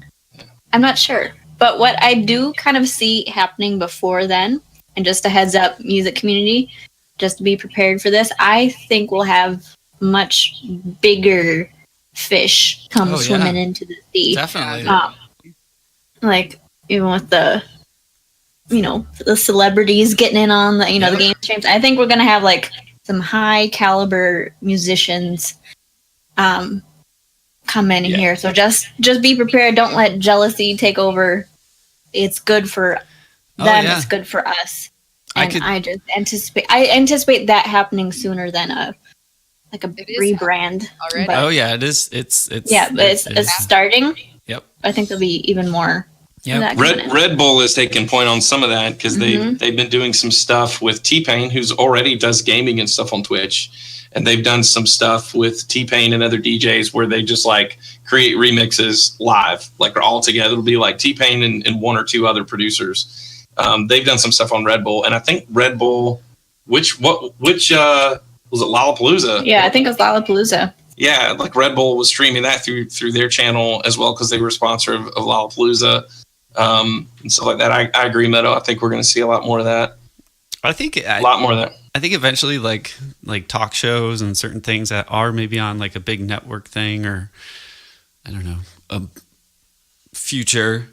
I'm not sure. But what I do kind of see happening before then And just a heads up, music community, just to be prepared for this. I think we'll have much bigger fish come swimming into the sea. Definitely. Like even with the celebrities getting in on the the game streams. I think we're gonna have like some high caliber musicians come in here. So just be prepared. Don't let jealousy take over. It's good for them. It's good for us. And I just anticipate that happening sooner than a rebrand already. But, it is. It's starting. Yep. I think there'll be even more. Yep. Red Bull is taking point on some of that because they've been doing some stuff with T-Pain, who's already does gaming and stuff on Twitch, and they've done some stuff with T-Pain and other DJs where they just like create remixes live, like all together. It'll be like T-Pain and one or two other producers. They've done some stuff on Red Bull, and I think Red Bull, which was it, Lollapalooza? Yeah, I think it was Lollapalooza. Yeah, like Red Bull was streaming that through their channel as well because they were a sponsor of Lollapalooza. And stuff like that. I agree, Meadow. I think we're going to see a lot more of that. I think a lot more of that. I think eventually, like talk shows and certain things that are maybe on like a big network thing, or I don't know, a future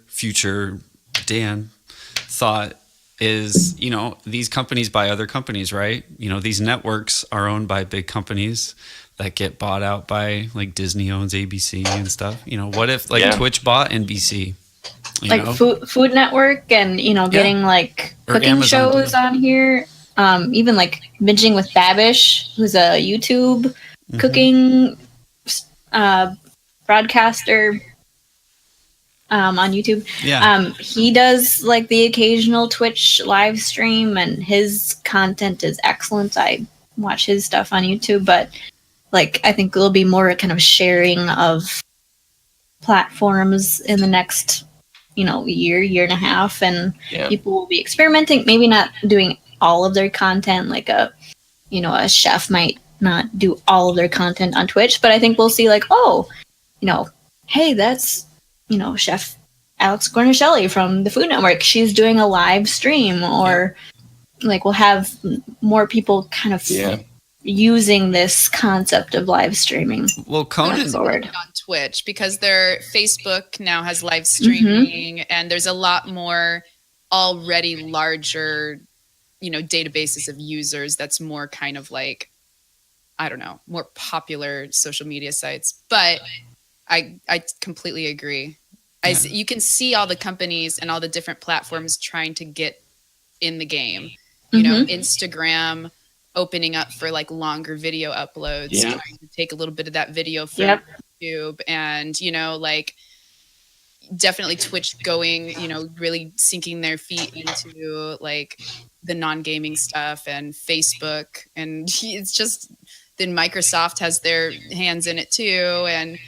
Dan thought is, these companies buy other companies, right? These networks are owned by big companies that get bought out by like Disney owns ABC and stuff. What if Twitch bought NBC? Food Network and getting like cooking Amazon shows on here, even like binging with Babish, who's a YouTube cooking broadcaster on YouTube. He does like the occasional Twitch live stream, and his content is excellent. I watch his stuff on YouTube, but like I think there'll be more kind of sharing of platforms in the next year and a half, and people will be experimenting, maybe not doing all of their content. Like a chef might not do all of their content on Twitch, but I think we'll see like, hey, that's, Chef Alex Cornicelli from the Food Network. She's doing a live stream, or like we'll have more people kind of using this concept of live streaming. Well, Conan on Twitch, because their Facebook now has live streaming, and there's a lot more already larger, databases of users. That's more kind of like, I don't know, more popular social media sites. But I completely agree. You can see all the companies and all the different platforms trying to get in the game. Instagram opening up for like longer video uploads, trying to take a little bit of that video from YouTube, and like definitely Twitch going, really sinking their feet into like the non-gaming stuff, and Facebook, and it's just then Microsoft has their hands in it too, and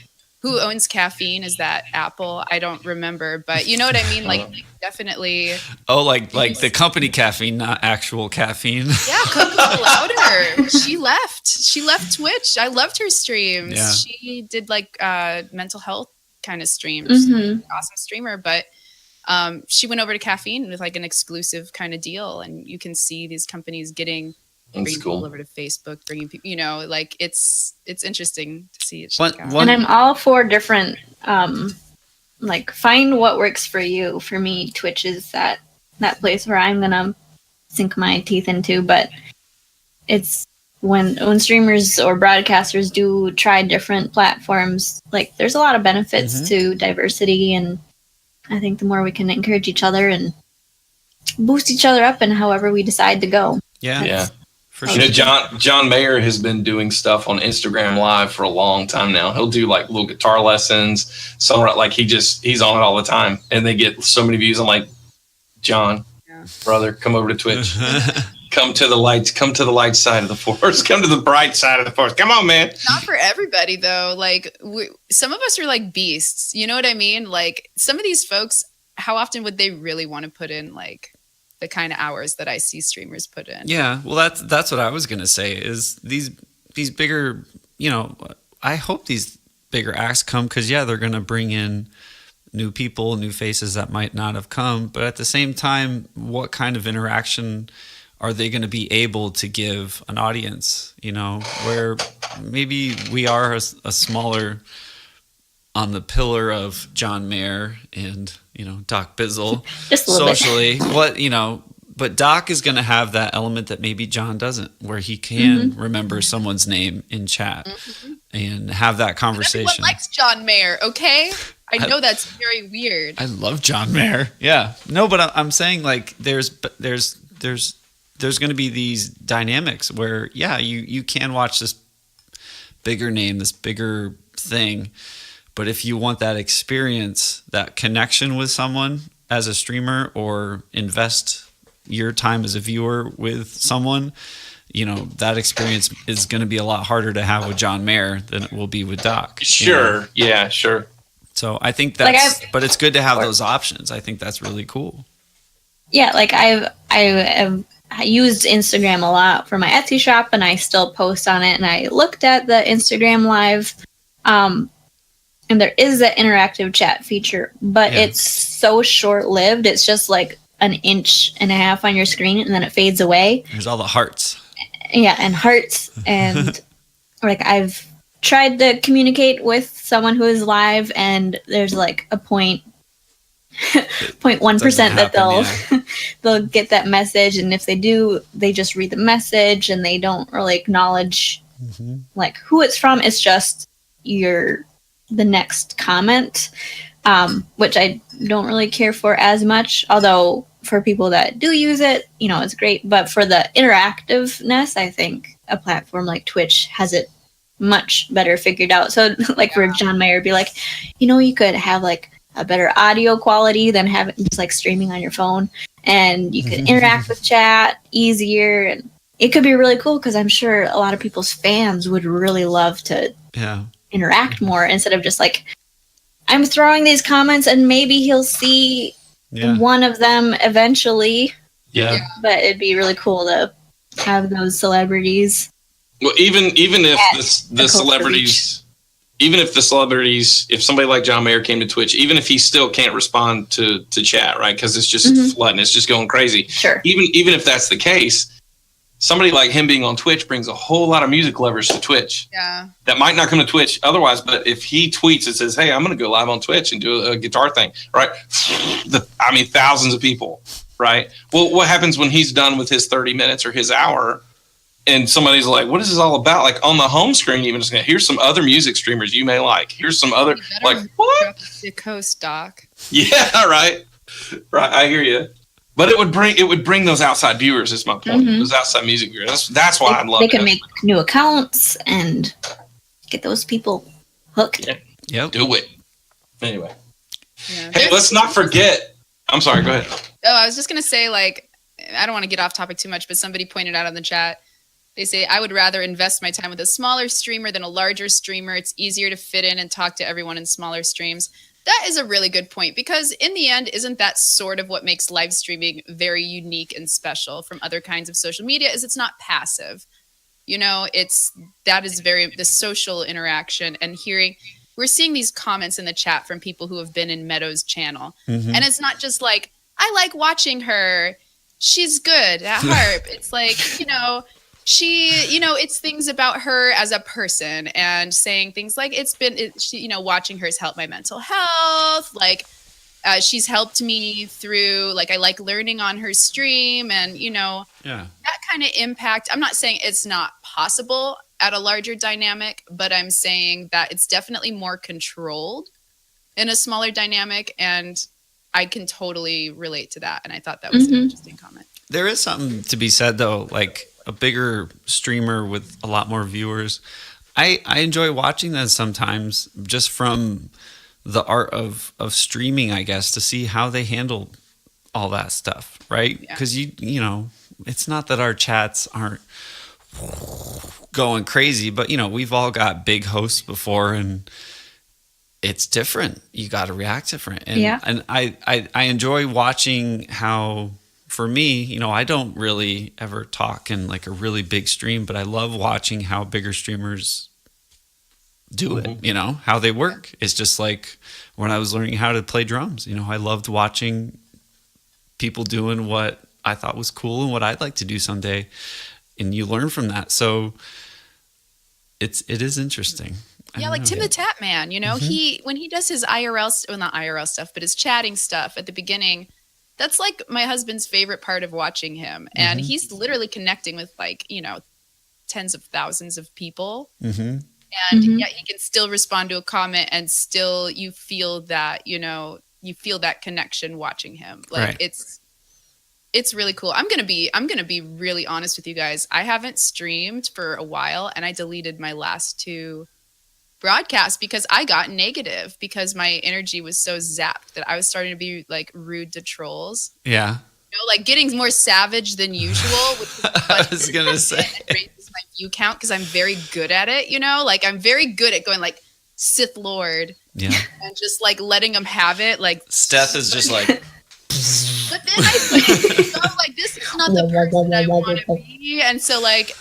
who owns caffeine? Is that Apple? I don't remember, but you know what I mean? Like definitely. Oh, like the company caffeine, not actual caffeine. Yeah, Coco Louder. She left Twitch. I loved her streams. Yeah. She did like mental health kind of streams. Awesome streamer, but she went over to caffeine with like an exclusive kind of deal, and you can see these companies bringing people over to Facebook, bringing people, like it's interesting to see it. And I'm all for different, like find what works for you. For me, Twitch is that place where I'm going to sink my teeth into, but it's when streamers or broadcasters do try different platforms, like there's a lot of benefits to diversity. And I think the more we can encourage each other and boost each other up in however we decide to go. Yeah. John Mayer has been doing stuff on Instagram Live for a long time now. He'll do like little guitar lessons, somewhere like he's on it all the time, and they get so many views. I'm like, John, brother, come over to Twitch. Come to the light side of the force. Come to the bright side of the force. Come on, man. Not for everybody though. Like some of us are like beasts. You know what I mean? Like some of these folks, how often would they really want to put in like the kind of hours that I see streamers put in? Yeah, well, that's what I was gonna say. Is these bigger, I hope these bigger acts come, because they're gonna bring in new people, new faces that might not have come. But at the same time, what kind of interaction are they going to be able to give an audience, where maybe we are a smaller on the pillar of John Mayer and, Doc Bizzle Just a little socially. But Doc is going to have that element that maybe John doesn't, where he can remember someone's name in chat and have that conversation. Everyone likes John Mayer, okay? I know that's very weird. I love John Mayer. Yeah. No, but I'm saying like there's going to be these dynamics where, you can watch this bigger name, this bigger thing. But if you want that experience, that connection with someone as a streamer, or invest your time as a viewer with someone, that experience is going to be a lot harder to have with John Mayer than it will be with Doc. Sure. Yeah, sure. So I think but it's good to have those options. I think that's really cool. Yeah, like I used Instagram a lot for my Etsy shop, and I still post on it. And I looked at the Instagram Live, and there is that interactive chat feature, but it's so short-lived. It's just like an inch and a half on your screen, and then it fades away. There's all the hearts. Yeah, and hearts. And like I've tried to communicate with someone who is live, and there's like a 0.1% that they'll get that message, and if they do, they just read the message and they don't really acknowledge like who it's from. It's just the next comment, which I don't really care for as much, although for people that do use it, it's great. But for the interactiveness, I think a platform like Twitch has it much better figured out. So like for John Mayer, be like, you could have like a better audio quality than having just like streaming on your phone, and you could interact with chat easier, and it could be really cool, because I'm sure a lot of people's fans would really love to interact more, instead of just like, I'm throwing these comments and maybe he'll see one of them eventually. Yeah. But it'd be really cool to have those celebrities. Well, even if the celebrities, if somebody like John Mayer came to Twitch, even if he still can't respond to chat, right? Because it's just flooding, it's just going crazy. Sure. Even if that's the case, somebody like him being on Twitch brings a whole lot of music lovers to Twitch. Yeah. That might not come to Twitch otherwise, but if he tweets and says, "Hey, I'm going to go live on Twitch and do a guitar thing," right? Thousands of people, right? Well, what happens when he's done with his 30 minutes or his hour, and somebody's like, "What is this all about?" Like on the home screen, even just here's some other music streamers you may like. Here's some other like what? The coast, Doc. Yeah, right. I hear you. But it would bring those outside viewers. Is my point. Those outside music viewers. That's why I love it. They can make new accounts and get those people hooked. Yeah. Yep. Do it. Anyway. Yeah. Hey, let's not forget. I'm sorry. Go ahead. Oh, I was just gonna say, like, I don't want to get off topic too much, but somebody pointed out on the chat. They say, I would rather invest my time with a smaller streamer than a larger streamer. It's easier to fit in and talk to everyone in smaller streams. That is a really good point, because in the end, isn't that sort of what makes live streaming very unique and special from other kinds of social media? Is it's not passive. That is the social interaction, and we're seeing these comments in the chat from people who have been in Meadow's channel. And it's not just like, I like watching her. She's good at harp. It's like, it's things about her as a person, and saying things like, watching her has helped my mental health. Like, she's helped me through, like, I like learning on her stream, and, that kind of impact. I'm not saying it's not possible at a larger dynamic, but I'm saying that it's definitely more controlled in a smaller dynamic. And I can totally relate to that. And I thought that was an interesting comment. There is something to be said, though, like a bigger streamer with a lot more viewers. I enjoy watching them sometimes, just from the art of streaming, I guess, to see how they handle all that stuff, right? Because it's not that our chats aren't going crazy, but we've all got big hosts before, and it's different. You got to react different, and I enjoy watching how. For me, I don't really ever talk in like a really big stream, but I love watching how bigger streamers do it, you know, how they work. It's just like when I was learning how to play drums, you know, I loved watching people doing what I thought was cool and what I'd like to do someday. And you learn from that. So it is interesting. Yeah, like Tim the Tap Man, you know, when he does his not IRL stuff, but his chatting stuff at the beginning, that's like my husband's favorite part of watching him. And he's literally connecting with like, you know, tens of thousands of people. And yet he can still respond to a comment and still you feel that, you know, you feel that connection watching him. Like it's really cool. I'm gonna be really honest with you guys. I haven't streamed for a while and I deleted my last 2 broadcasts because I got negative because my energy was so zapped that I was starting to be like rude to trolls. Yeah. You know, like getting more savage than usual, which is I was gonna say it raises my view count because I'm very good at it, you know? Like I'm very good at going like Sith Lord. Yeah. And just like letting them have it. Like Steph is just like but then I'm like, this is not the person I want to be. And so like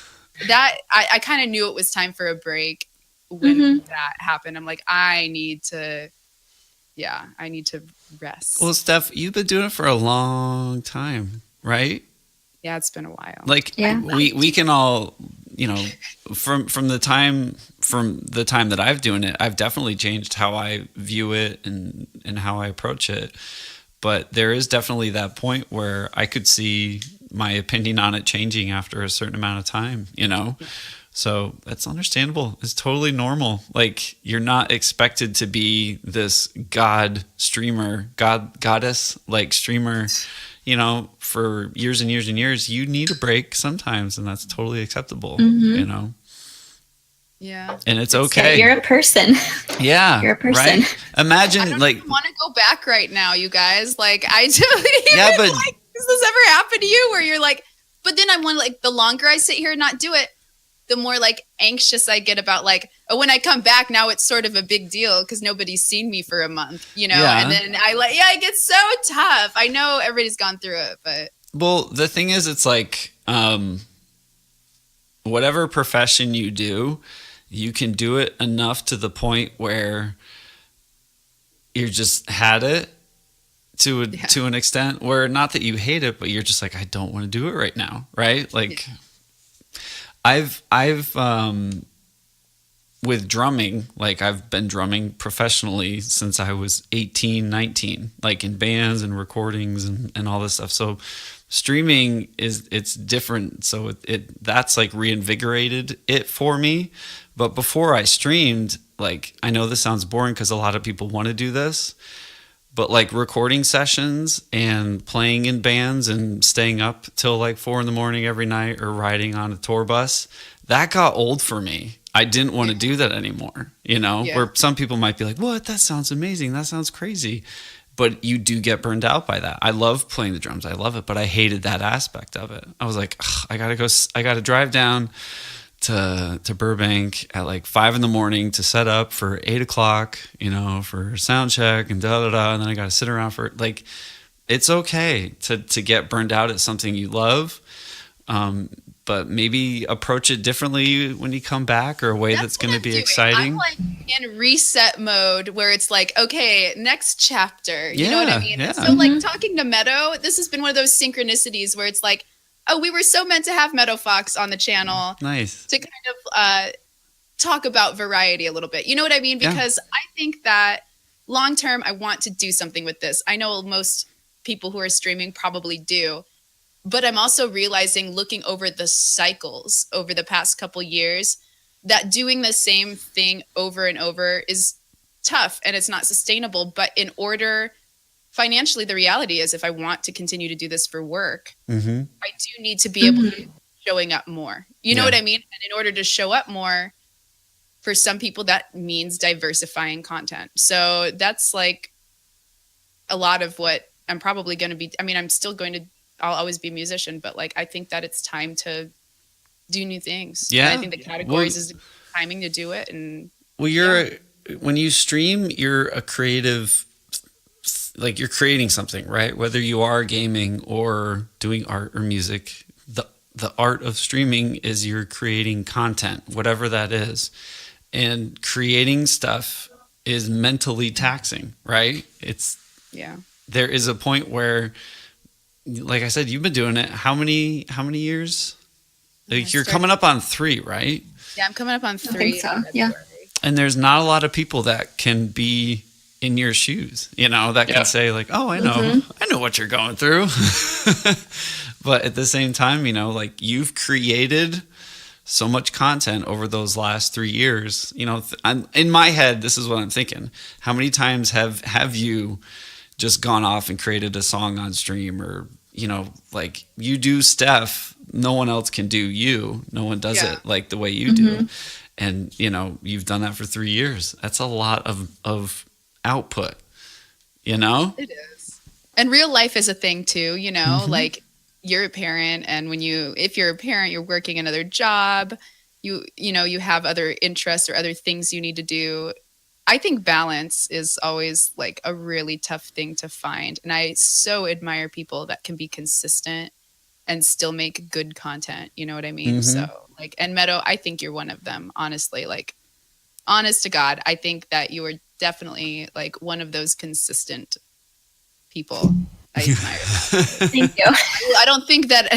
that I kind of knew it was time for a break when that happened. I'm like, I need to rest. Well, Steph, you've been doing it for a long time, right? Yeah, it's been a while. Like we can all, you know, from the time that I've doing it, I've definitely changed how I view it and how I approach it. But there is definitely that point where I could see my opinion on it changing after a certain amount of time, you know? So that's understandable. It's totally normal. Like you're not expected to be this goddess, like streamer, you know, for years and years and years. You need a break sometimes, and that's totally acceptable, you know? Yeah. And it's okay. You're a person. Yeah. You're a person. Right? Imagine I don't like even want to go back right now, you guys. Like I totally but like, does this ever happen to you where you're like, but then I want like the longer I sit here and not do it, the more like anxious I get about like, oh, when I come back now it's sort of a big deal because nobody's seen me for a month, you know? Yeah. And then it gets so tough. I know everybody's gone through it, but. Well, the thing is, it's like, whatever profession you do, you can do it enough to the point where you just had it to an extent where not that you hate it, but you're just like, I don't want to do it right now. Right. Like I've with drumming, like I've been drumming professionally since I was 18, 19, like in bands and recordings and all this stuff. So streaming it's different. So that's like reinvigorated it for me. But before I streamed, like, I know this sounds boring because a lot of people want to do this, but like recording sessions and playing in bands and staying up till like 4 a.m. every night or riding on a tour bus, that got old for me. I didn't want to do that anymore, you know, where some people might be like, what? That sounds amazing. That sounds crazy. But you do get burned out by that. I love playing the drums. I love it, but I hated that aspect of it. I was like, I got to drive down to Burbank at like 5 a.m. to set up for 8 o'clock, you know, for sound check and and then I got to sit around for like, it's okay to get burned out at something you love, but maybe approach it differently when you come back or a way that's going to be exciting. I'm like in reset mode where it's like, okay, next chapter. You know what I mean? Yeah. So like talking to Meadow, this has been one of those synchronicities where it's like, oh, we were so meant to have MeadowFox on the channel. Nice. To kind of talk about variety a little bit. You know what I mean? Because I think that long term, I want to do something with this. I know most people who are streaming probably do. But I'm also realizing, looking over the cycles over the past couple years, that doing the same thing over and over is tough and it's not sustainable. But in order, financially, the reality is if I want to continue to do this for work, I do need to be able to be showing up more. You know what I mean? And in order to show up more, for some people, that means diversifying content. So that's like a lot of what I'm probably going to be. I mean, I'll always be a musician, but like, I think that it's time to do new things. Yeah. And I think the categories is timing to do it. And when you stream, you're a creative, like you're creating something, right? Whether you are gaming or doing art or music, the art of streaming is you're creating content, whatever that is. and creating stuff is mentally taxing, right? Yeah. There is a point where, like I said, you've been doing it how many years? Like you're coming up on 3, right? Yeah, I'm coming up on 3. I think so. Yeah. And there's not a lot of people that can be in your shoes, that can say like, oh, I know what you're going through. But at the same time, like you've created so much content over those last 3 years. I'm in my head, this is what I'm thinking. How many times have you just gone off and created a song on stream, or, like you do stuff no one else can do you. No one does it like the way you do. And, you've done that for 3 years. That's a lot of output, It is. And real life is a thing too, like you're a parent, and if you're a parent, you're working another job, you have other interests or other things you need to do. I think balance is always like a really tough thing to find. And I so admire people that can be consistent and still make good content. You know what I mean? So like, and Meadow, I think you're one of them, honestly, like honest to God. I think that you are definitely like one of those consistent people. I admire that. Thank you. I don't think that,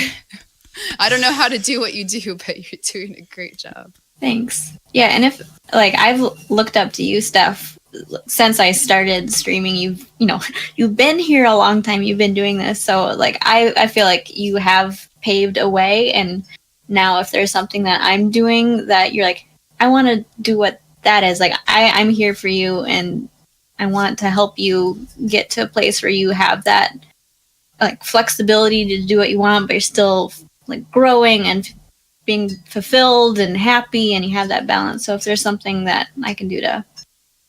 I don't know how to do what you do, but you're doing a great job. Thanks. Yeah, and if like I've looked up to you, Steph, since I started streaming. You've been here a long time. You've been doing this, so like I feel like you have paved a way. And now, if there's something that I'm doing that you're like, I want to do what that is, like I'm here for you, and I want to help you get to a place where you have that like flexibility to do what you want, but you're still like growing and being fulfilled and happy, and you have that balance. So if there's something that I can do to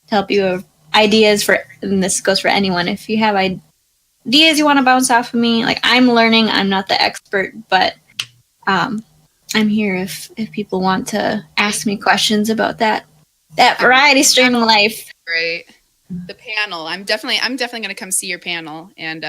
help you with ideas for, and this goes for anyone, if you have ideas you want to bounce off of me, like I'm learning, I'm not the expert, but I'm here if people want to ask me questions about that variety streaming life. Right. The panel. I'm definitely going to come see your panel, and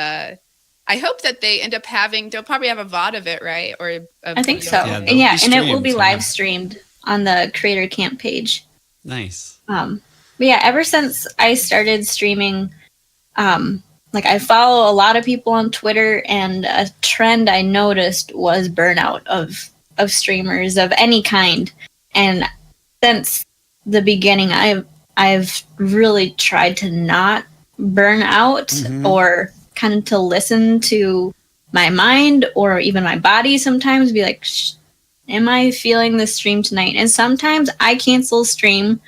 I hope that they end up they'll probably have a VOD of it, right? Or I think so. Yeah, and it will be live streamed on the Creator Camp page. Nice. But yeah, ever since I started streaming, like I follow a lot of people on Twitter, and a trend I noticed was burnout of streamers of any kind. And since the beginning, I've really tried to not burn out, or kind of to listen to my mind or even my body sometimes, be like, am I feeling this stream tonight? And sometimes I cancel stream.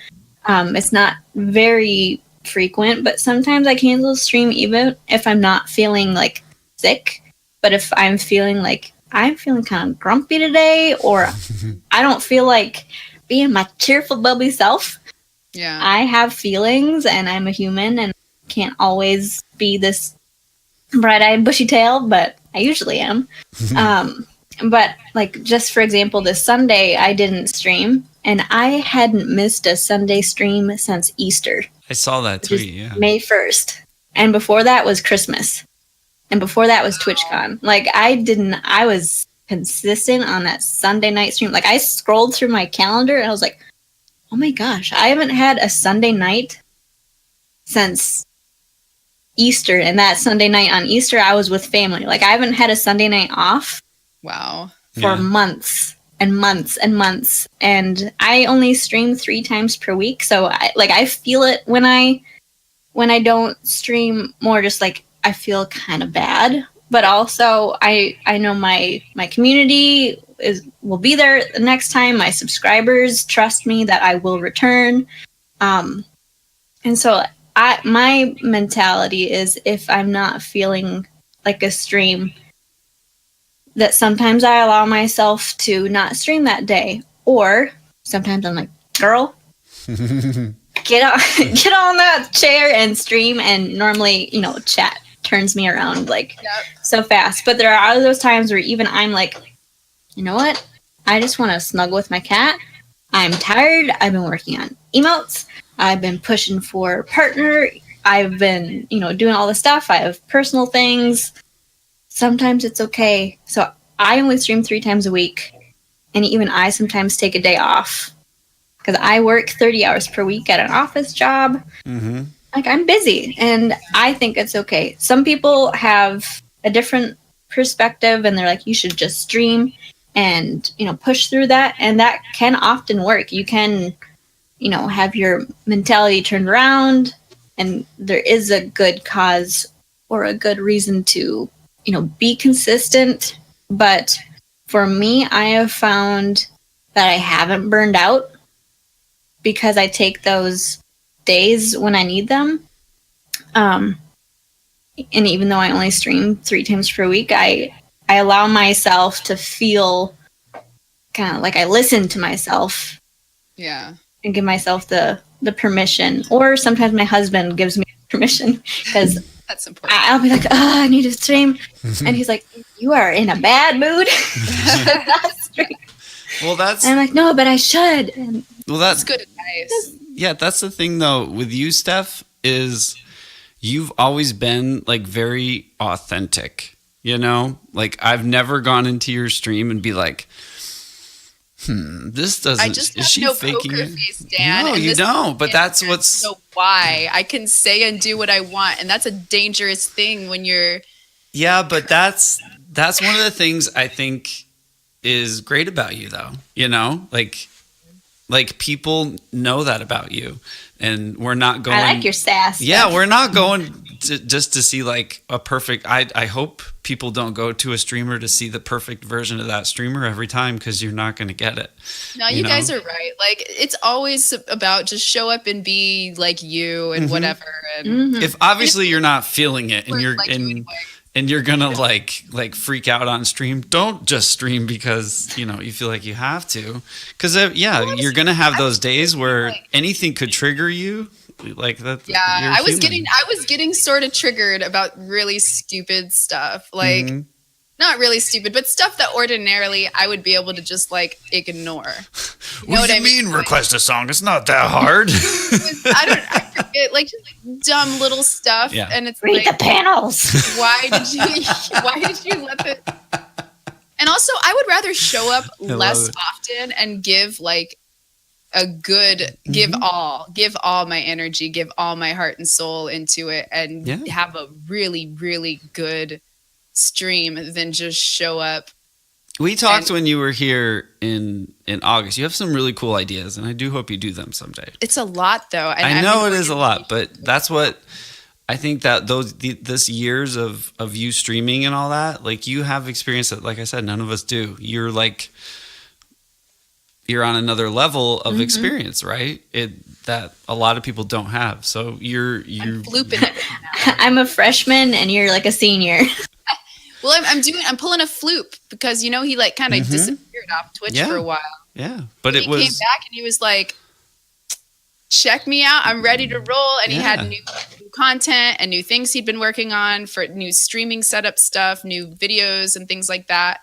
It's not very frequent, but sometimes I cancel stream even if I'm not feeling like sick. But if I'm feeling kind of grumpy today, or I don't feel like being my cheerful, bubbly self. Yeah. I have feelings, and I'm a human, and can't always be this bright-eyed, bushy tail, but I usually am. But like, just for example, this Sunday I didn't stream, and I hadn't missed a Sunday stream since Easter. I saw that tweet, yeah. May 1st. And before that was Christmas. And before that was TwitchCon. Like, I was consistent on that Sunday night stream. Like, I scrolled through my calendar, and I was like, oh my gosh, I haven't had a Sunday night since Easter. And that Sunday night on Easter, I was with family. Like, I haven't had a Sunday night off. Wow. For months and months and months. And I only stream 3 times per week. So I feel it when I don't stream more, just like I feel kind of bad. But also I know my community will be there the next time. My subscribers trust me that I will return. And so my mentality is, if I'm not feeling like a stream, that sometimes I allow myself to not stream that day. Or sometimes I'm like, girl, get on that chair and stream. And normally, chat turns me around so fast. But there are those times where even I'm like, you know what? I just want to snuggle with my cat. I'm tired. I've been working on emotes. I've been pushing for partner. I've been, doing all the stuff. I have personal things. Sometimes it's okay. So I only stream 3 times a week. And even I sometimes take a day off. because I work 30 hours per week at an office job. Mm-hmm. Like, I'm busy, and I think it's okay. Some people have a different perspective, and they're like, you should just stream and, push through that. And that can often work. You can, have your mentality turned around, and there is a good cause or a good reason to, be consistent. But for me, I have found that I haven't burned out because I take those days when I need them. And even though I only stream 3 times per week, I allow myself to feel kind of like I listen to myself. Yeah. And give myself the permission. Or sometimes my husband gives me permission because that's important. I'll be like, oh, I need to stream. And he's like, you are in a bad mood. Well, that's... And I'm like, no, but I should. And that's good advice. Yeah, that's the thing, though, with you, Steph, is you've always been, like, very authentic, Like, I've never gone into your stream and be like, this doesn't... I just have no poker face, Dan. No, you don't, but that's what's... So why? I can say and do what I want, and that's a dangerous thing when you're... Yeah, but that's one of the things I think is great about you, though, Like people know that about you, and we're not going... I like your sass. Yeah, we're not going just to see like a perfect... I hope people don't go to a streamer to see the perfect version of that streamer every time, because you're not going to get it. No, you guys are right. Like, it's always about just show up and be like you and whatever. And if obviously you're not feeling it and you're like and you're gonna like freak out on stream, don't just stream because you feel like you have to, because you're gonna have those days where anything could trigger you like that. Yeah, I was getting sort of triggered about really stupid stuff, like not really stupid, but stuff that ordinarily I would be able to just like ignore. What do you mean? Request a song? It's not that hard. I forget, like just like dumb little stuff, and it's read the panels. Why did you let the? And also, I would rather show up less often and give like a good give all my energy, give all my heart and soul into it, and have a really, really good stream than just show up. We talked when you were here in August. You have some really cool ideas, and I do hope you do them someday. It's a lot, though. And I know it is a lot, but that's what I think, that this years of you streaming and all that, like you have experience that, like I said, none of us do. You're on another level of experience, right? That a lot of people don't have. So you're I'm flooping it now. I'm a freshman, and you're like a senior. Well, I'm pulling a floop because he like kind of disappeared off Twitch for a while. Yeah, but he came back and he was like, "Check me out, I'm ready to roll." And he had new content and new things he'd been working on for new streaming setup stuff, new videos and things like that.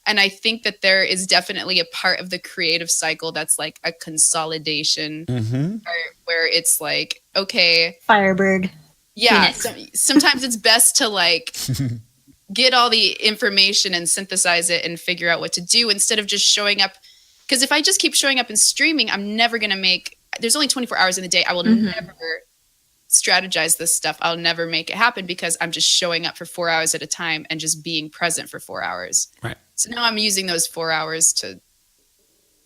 And I think that there is definitely a part of the creative cycle that's like a consolidation, where it's like, okay, Firebird. Yeah, sometimes it's best to like get all the information and synthesize it and figure out what to do instead of just showing up. Because if I just keep showing up and streaming, I'm never going to make... There's only 24 hours in the day. I will never strategize this stuff. I'll never make it happen because I'm just showing up for 4 hours at a time and just being present for 4 hours. Right. So now I'm using those 4 hours to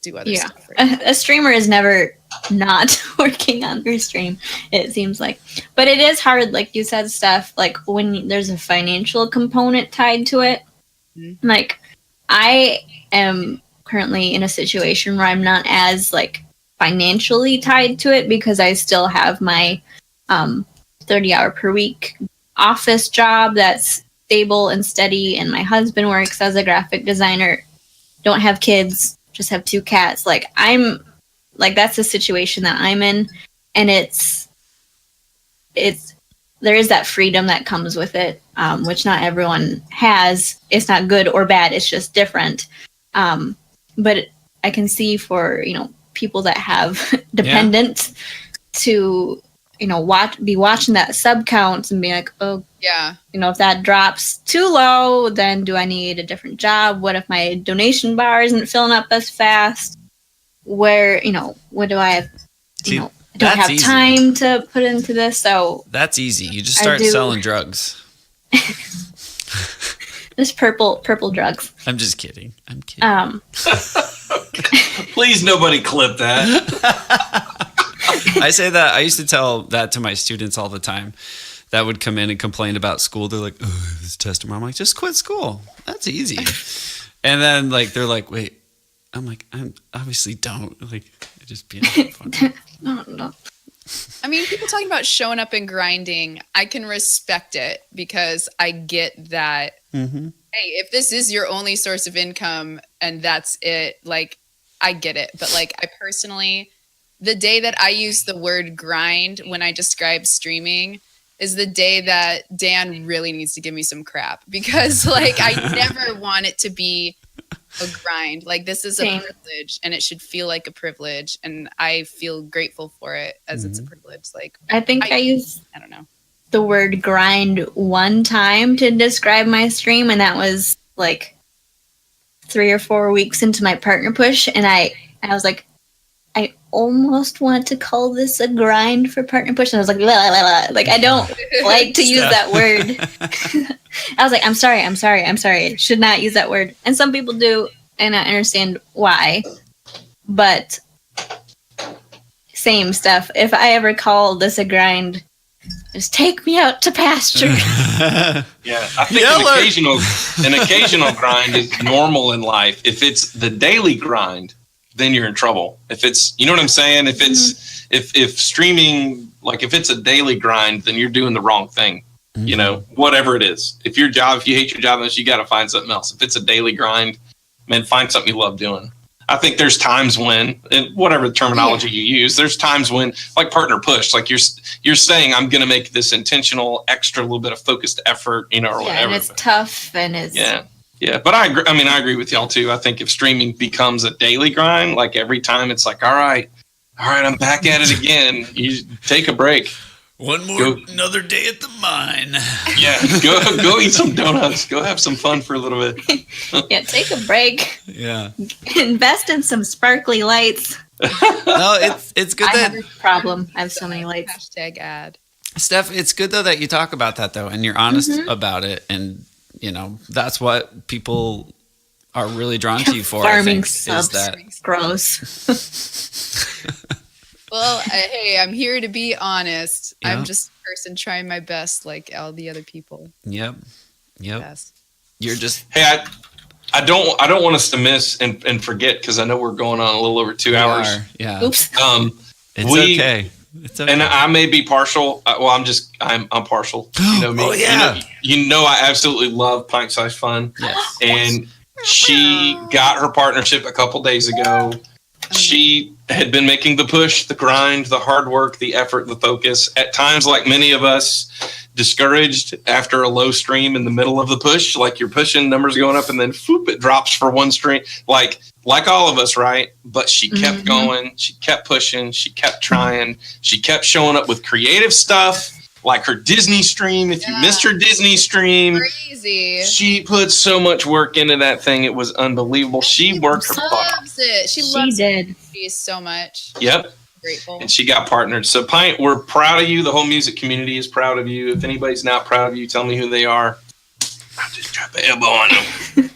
do other stuff. Right? A streamer is never not working on their stream, it seems like. But it is hard, like you said, Steph, like when there's a financial component tied to it. Like, I am currently in a situation where I'm not as like financially tied to it because I still have my 30-hour per week office job that's stable and steady, and my husband works as a graphic designer. Don't have kids, just have 2 cats. Like, I'm like, that's the situation that I'm in, and it's there is that freedom that comes with it, which not everyone has. It's not good or bad, it's just different. But I can see for people that have dependents to be watching that sub count and be like, oh yeah, if that drops too low, then do I need a different job? What if my donation bar isn't filling up as fast? where, what do I have, See, I don't have easy. time to put into this. So That's easy. You just start selling drugs. Just purple drugs. I'm just kidding. I'm kidding. Please, nobody clip that. I say that. I used to tell that to my students all the time that would come in and complain about school. They're like, oh, this test tomorrow. I'm like, just quit school. That's easy. And then they're like, wait. I'm like, I obviously don't. Like, I just being funny. No. I mean, people talking about showing up and grinding, I can respect it because I get that. Mm-hmm. Hey, if this is your only source of income and that's it, like, I get it. But like, I personally, the day that I use the word grind when I describe streaming is the day that Dan really needs to give me some crap, because like, I never want it to be a grind. Like, this is a privilege and it should feel like a privilege, and I feel grateful for it as it's a privilege. Like, I think I use I don't know, the word grind one time to describe my stream, and that was like 3 or 4 weeks into my partner push, and I was like, I almost want to call this a grind for partner push, and I was like, la, la, la, la. Like, I don't like to use that word. I was like, I'm sorry, should not use that word. And some people do, and I understand why, but same stuff. If I ever call this a grind, just take me out to pasture. Yeah, I think an occasional grind is normal in life. If it's the daily grind, then you're in trouble. If it's, you know what I'm saying? If it's if streaming, like if it's a daily grind, then you're doing the wrong thing. You know, whatever it is. If you hate your job, you got to find something else. If it's a daily grind, man, find something you love doing. I think there's times when, and whatever terminology you use, there's times when, like partner push, like you're saying, I'm going to make this intentional, extra little bit of focused effort, or whatever. And it's tough, and it's yeah. But I agree with y'all too. I think if streaming becomes a daily grind, like every time it's like, all right, I'm back at it again. You take a break. Another day at the mine. Yeah, go eat some donuts. Go have some fun for a little bit. Yeah, take a break. Yeah. Invest in some sparkly lights. No, it's good I that have a problem. I have so many lights. hashtag ad. Steph, it's good though that you talk about that though, and you're honest about it, and that's what people are really drawn to you for. Farming I think, subs. is that Gross. Well, hey, I'm here to be honest. Yeah. I'm just a person trying my best, like all the other people. Yep. Yes. You're just Hey, I don't want us to miss and forget, because I know we're going on a little over 2 hours. Yeah. Oops. It's okay. It's okay. And I may be partial. I'm partial. You know me. Oh, yeah. You know I absolutely love Pint Size Fun. Yes. And she got her partnership a couple days ago. She had been making the push, the grind, the hard work, the effort, the focus. At times, like many of us, discouraged after a low stream in the middle of the push. Like you're pushing, numbers going up, and then whoop, it drops for one stream. Like all of us, right? But she kept going. She kept pushing. She kept trying. She kept showing up with creative stuff, like her Disney stream. If you missed her Disney stream, Crazy. she put so much work into that thing. It was unbelievable. She worked her butt off. Loves it. She did. She so much. Yep. Grateful. And she got partnered. So Pint, we're proud of you. The whole music community is proud of you. If anybody's not proud of you, tell me who they are. I'll just drop an elbow on them.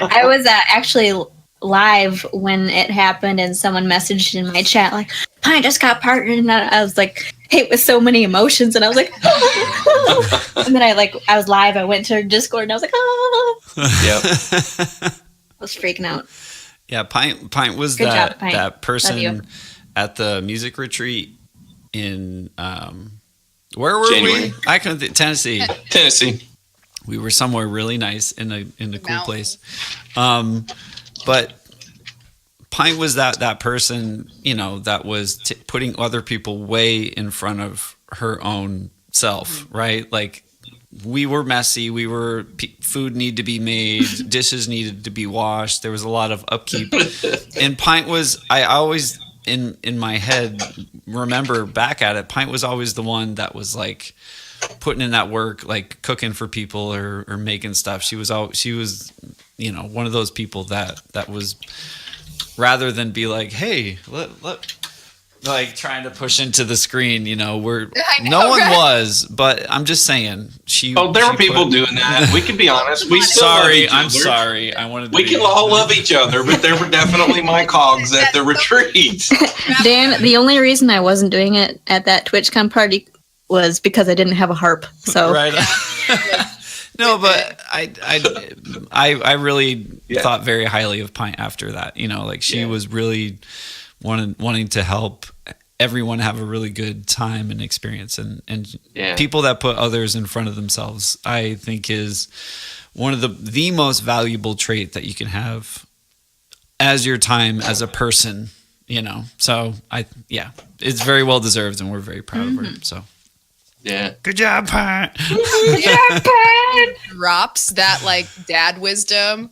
I was actually live when it happened, and someone messaged in my chat like, "Pine just got partnered," and I was like, hit with so many emotions, and I was like, and then I was live. I went to her Discord, and I was like, Yep. I was freaking out. Yeah, Pint was Good job, Pint. that Love you. person at the music retreat in where were January. we? I couldn't think, Tennessee. Tennessee. We were somewhere really nice in a cool Mountain. place. But Pint was that person, that was putting other people way in front of her own self, right? Like we were messy. Food needed to be made. Dishes needed to be washed. There was a lot of upkeep. And Pint was, I always in my head remember back at it, Pint was always the one that was like putting in that work, like cooking for people or making stuff. She was one of those people that was rather than be like, hey, like trying to push into the screen, no one was, but I'm just saying there were people doing that. We can be honest. We still love each other. I'm sorry. We can all love each other, but there were definitely my cogs at the retreat. Dan, the only reason I wasn't doing it at that TwitchCon party was because I didn't have a harp. So right. No, but I really thought very highly of Pint after that. Like she was really wanting to help everyone have a really good time and experience, and people that put others in front of themselves, I think, is one of the most valuable trait that you can have as your time as a person. So it's very well deserved, and we're very proud of her. So. Yeah. Good job, Pat. Good job, Pat. Drops that like dad wisdom.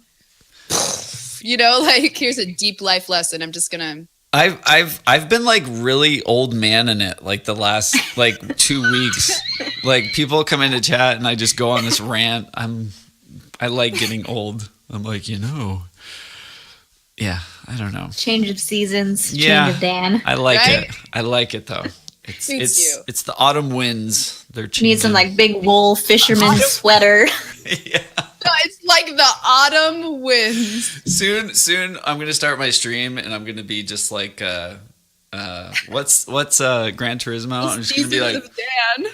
Like here's a deep life lesson. I'm just gonna. I've been like really old man in it like the last like 2 weeks. Like people come into chat and I just go on this rant. I like getting old. I'm like, yeah, I don't know. Change of seasons. Change of Dan. I like it. I like it though. It's the autumn winds. They're changing. Need some like big wool fisherman sweater. Yeah. No, it's like the autumn winds. Soon I'm gonna start my stream and I'm gonna be just like what's Gran Turismo? I'm just gonna be like Dan.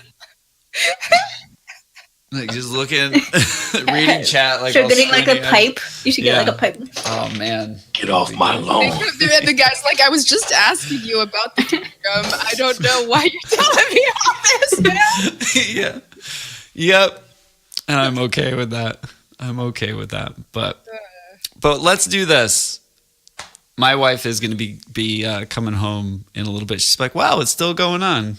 Like just looking, reading chat like. Should getting like a pipe. You should get like a pipe. Oh man, get off my lawn. The guy's like, I was just asking you about the kingdom. I don't know why you're telling me all this, man. Yeah. Yep. And I'm okay with that. But let's do this. My wife is going to be coming home in a little bit. She's like, "Wow, it's still going on,"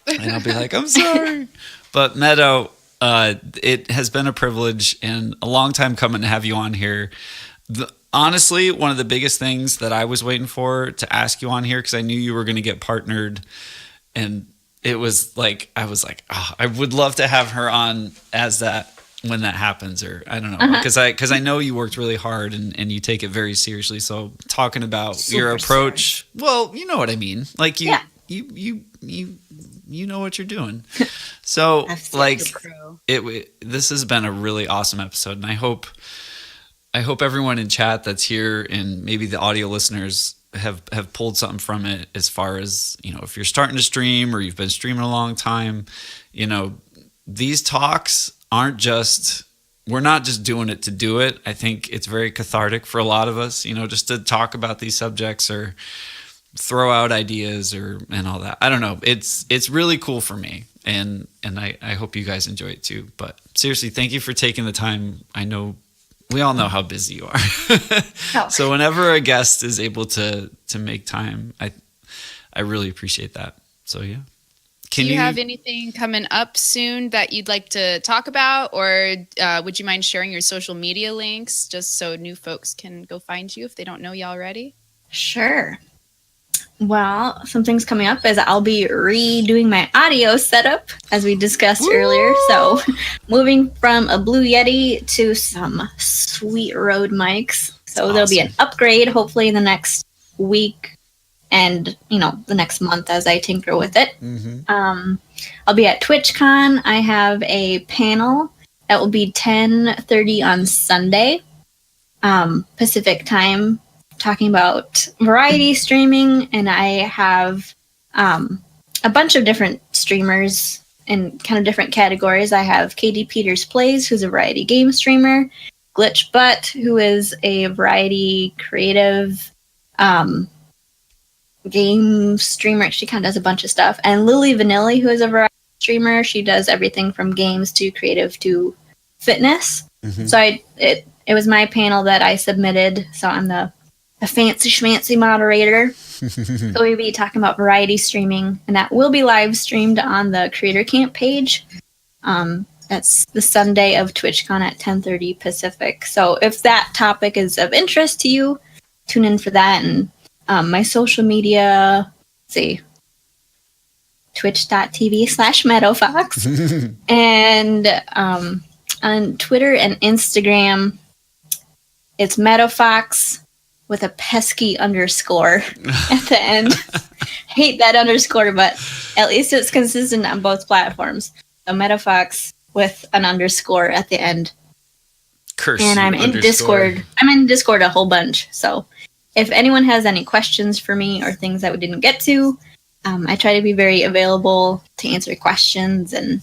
and I'll be like, "I'm sorry," but Meadow. It has been a privilege and a long time coming to have you on here. Honestly, one of the biggest things that I was waiting for to ask you on here, because I knew you were going to get partnered, and it was like, I was like, oh, I would love to have her on as that when that happens, or I don't know, because I know you worked really hard and you take it very seriously. So talking about your approach, well, you know what I mean, like you know what you're doing. So like this has been a really awesome episode, and I hope everyone in chat that's here and maybe the audio listeners have pulled something from it, as far as, if you're starting to stream or you've been streaming a long time, these talks we're not just doing it to do it. I think it's very cathartic for a lot of us, just to talk about these subjects or throw out ideas and all that. I don't know. It's really cool for me, and I hope you guys enjoy it too. But seriously, thank you for taking the time. I know we all know how busy you are. So whenever a guest is able to make time, I really appreciate that. So yeah. Do you have anything coming up soon that you'd like to talk about, or would you mind sharing your social media links just so new folks can go find you if they don't know you already? Sure. Well, some things coming up is I'll be redoing my audio setup, as we discussed earlier. So moving from a Blue Yeti to some sweet Rode mics. So there'll be an upgrade hopefully in the next week and, the next month as I tinker with it. Mm-hmm. I'll be at TwitchCon. I have a panel that will be 10:30 on Sunday, Pacific time, talking about variety streaming, and I have a bunch of different streamers in kind of different categories. I have Katie Peters Plays, who's a variety game streamer, Glitch Butt, who is a variety creative game streamer. She kind of does a bunch of stuff, and Lily Vanilli, who is a variety streamer. She does everything from games to creative to fitness. Mm-hmm. So it was my panel that I submitted, so I'm the fancy schmancy moderator. So we'll be talking about variety streaming, and that will be live streamed on the Creator Camp page. That's the Sunday of TwitchCon at 10:30 Pacific. So if that topic is of interest to you, tune in for that. And my social media, let's see, twitch.tv/MeadowFox. And on Twitter and Instagram, it's MeadowFox with a pesky underscore at the end. Hate that underscore, but at least it's consistent on both platforms. So MeadowFox with an underscore at the end. Curse and I'm in Discord. I'm in Discord a whole bunch. So if anyone has any questions for me or things that we didn't get to, I try to be very available to answer questions, and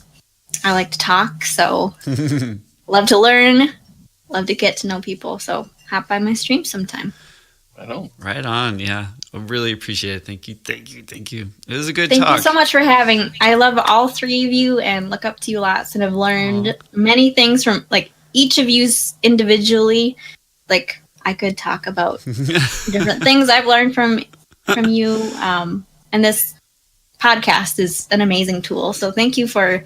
I like to talk. So love to learn, love to get to know people. So hop by my stream sometime. Right on. Yeah. I really appreciate it. Thank you. It was a good Thank talk. you so much for having. I love all three of you and look up to you lots, and have learned many things from like each of you's individually. Like I could talk about different things I've learned from you. And this podcast is an amazing tool. So thank you for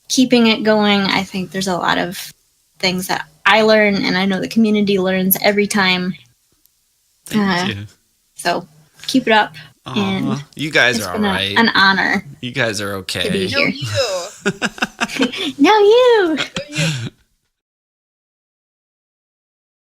keeping it going. I think there's a lot of things that I learn, and I know the community learns every time. Thank you. So keep it up. And you guys are all right. An honor. You guys are okay. To be here. No, you. No, you. No, you.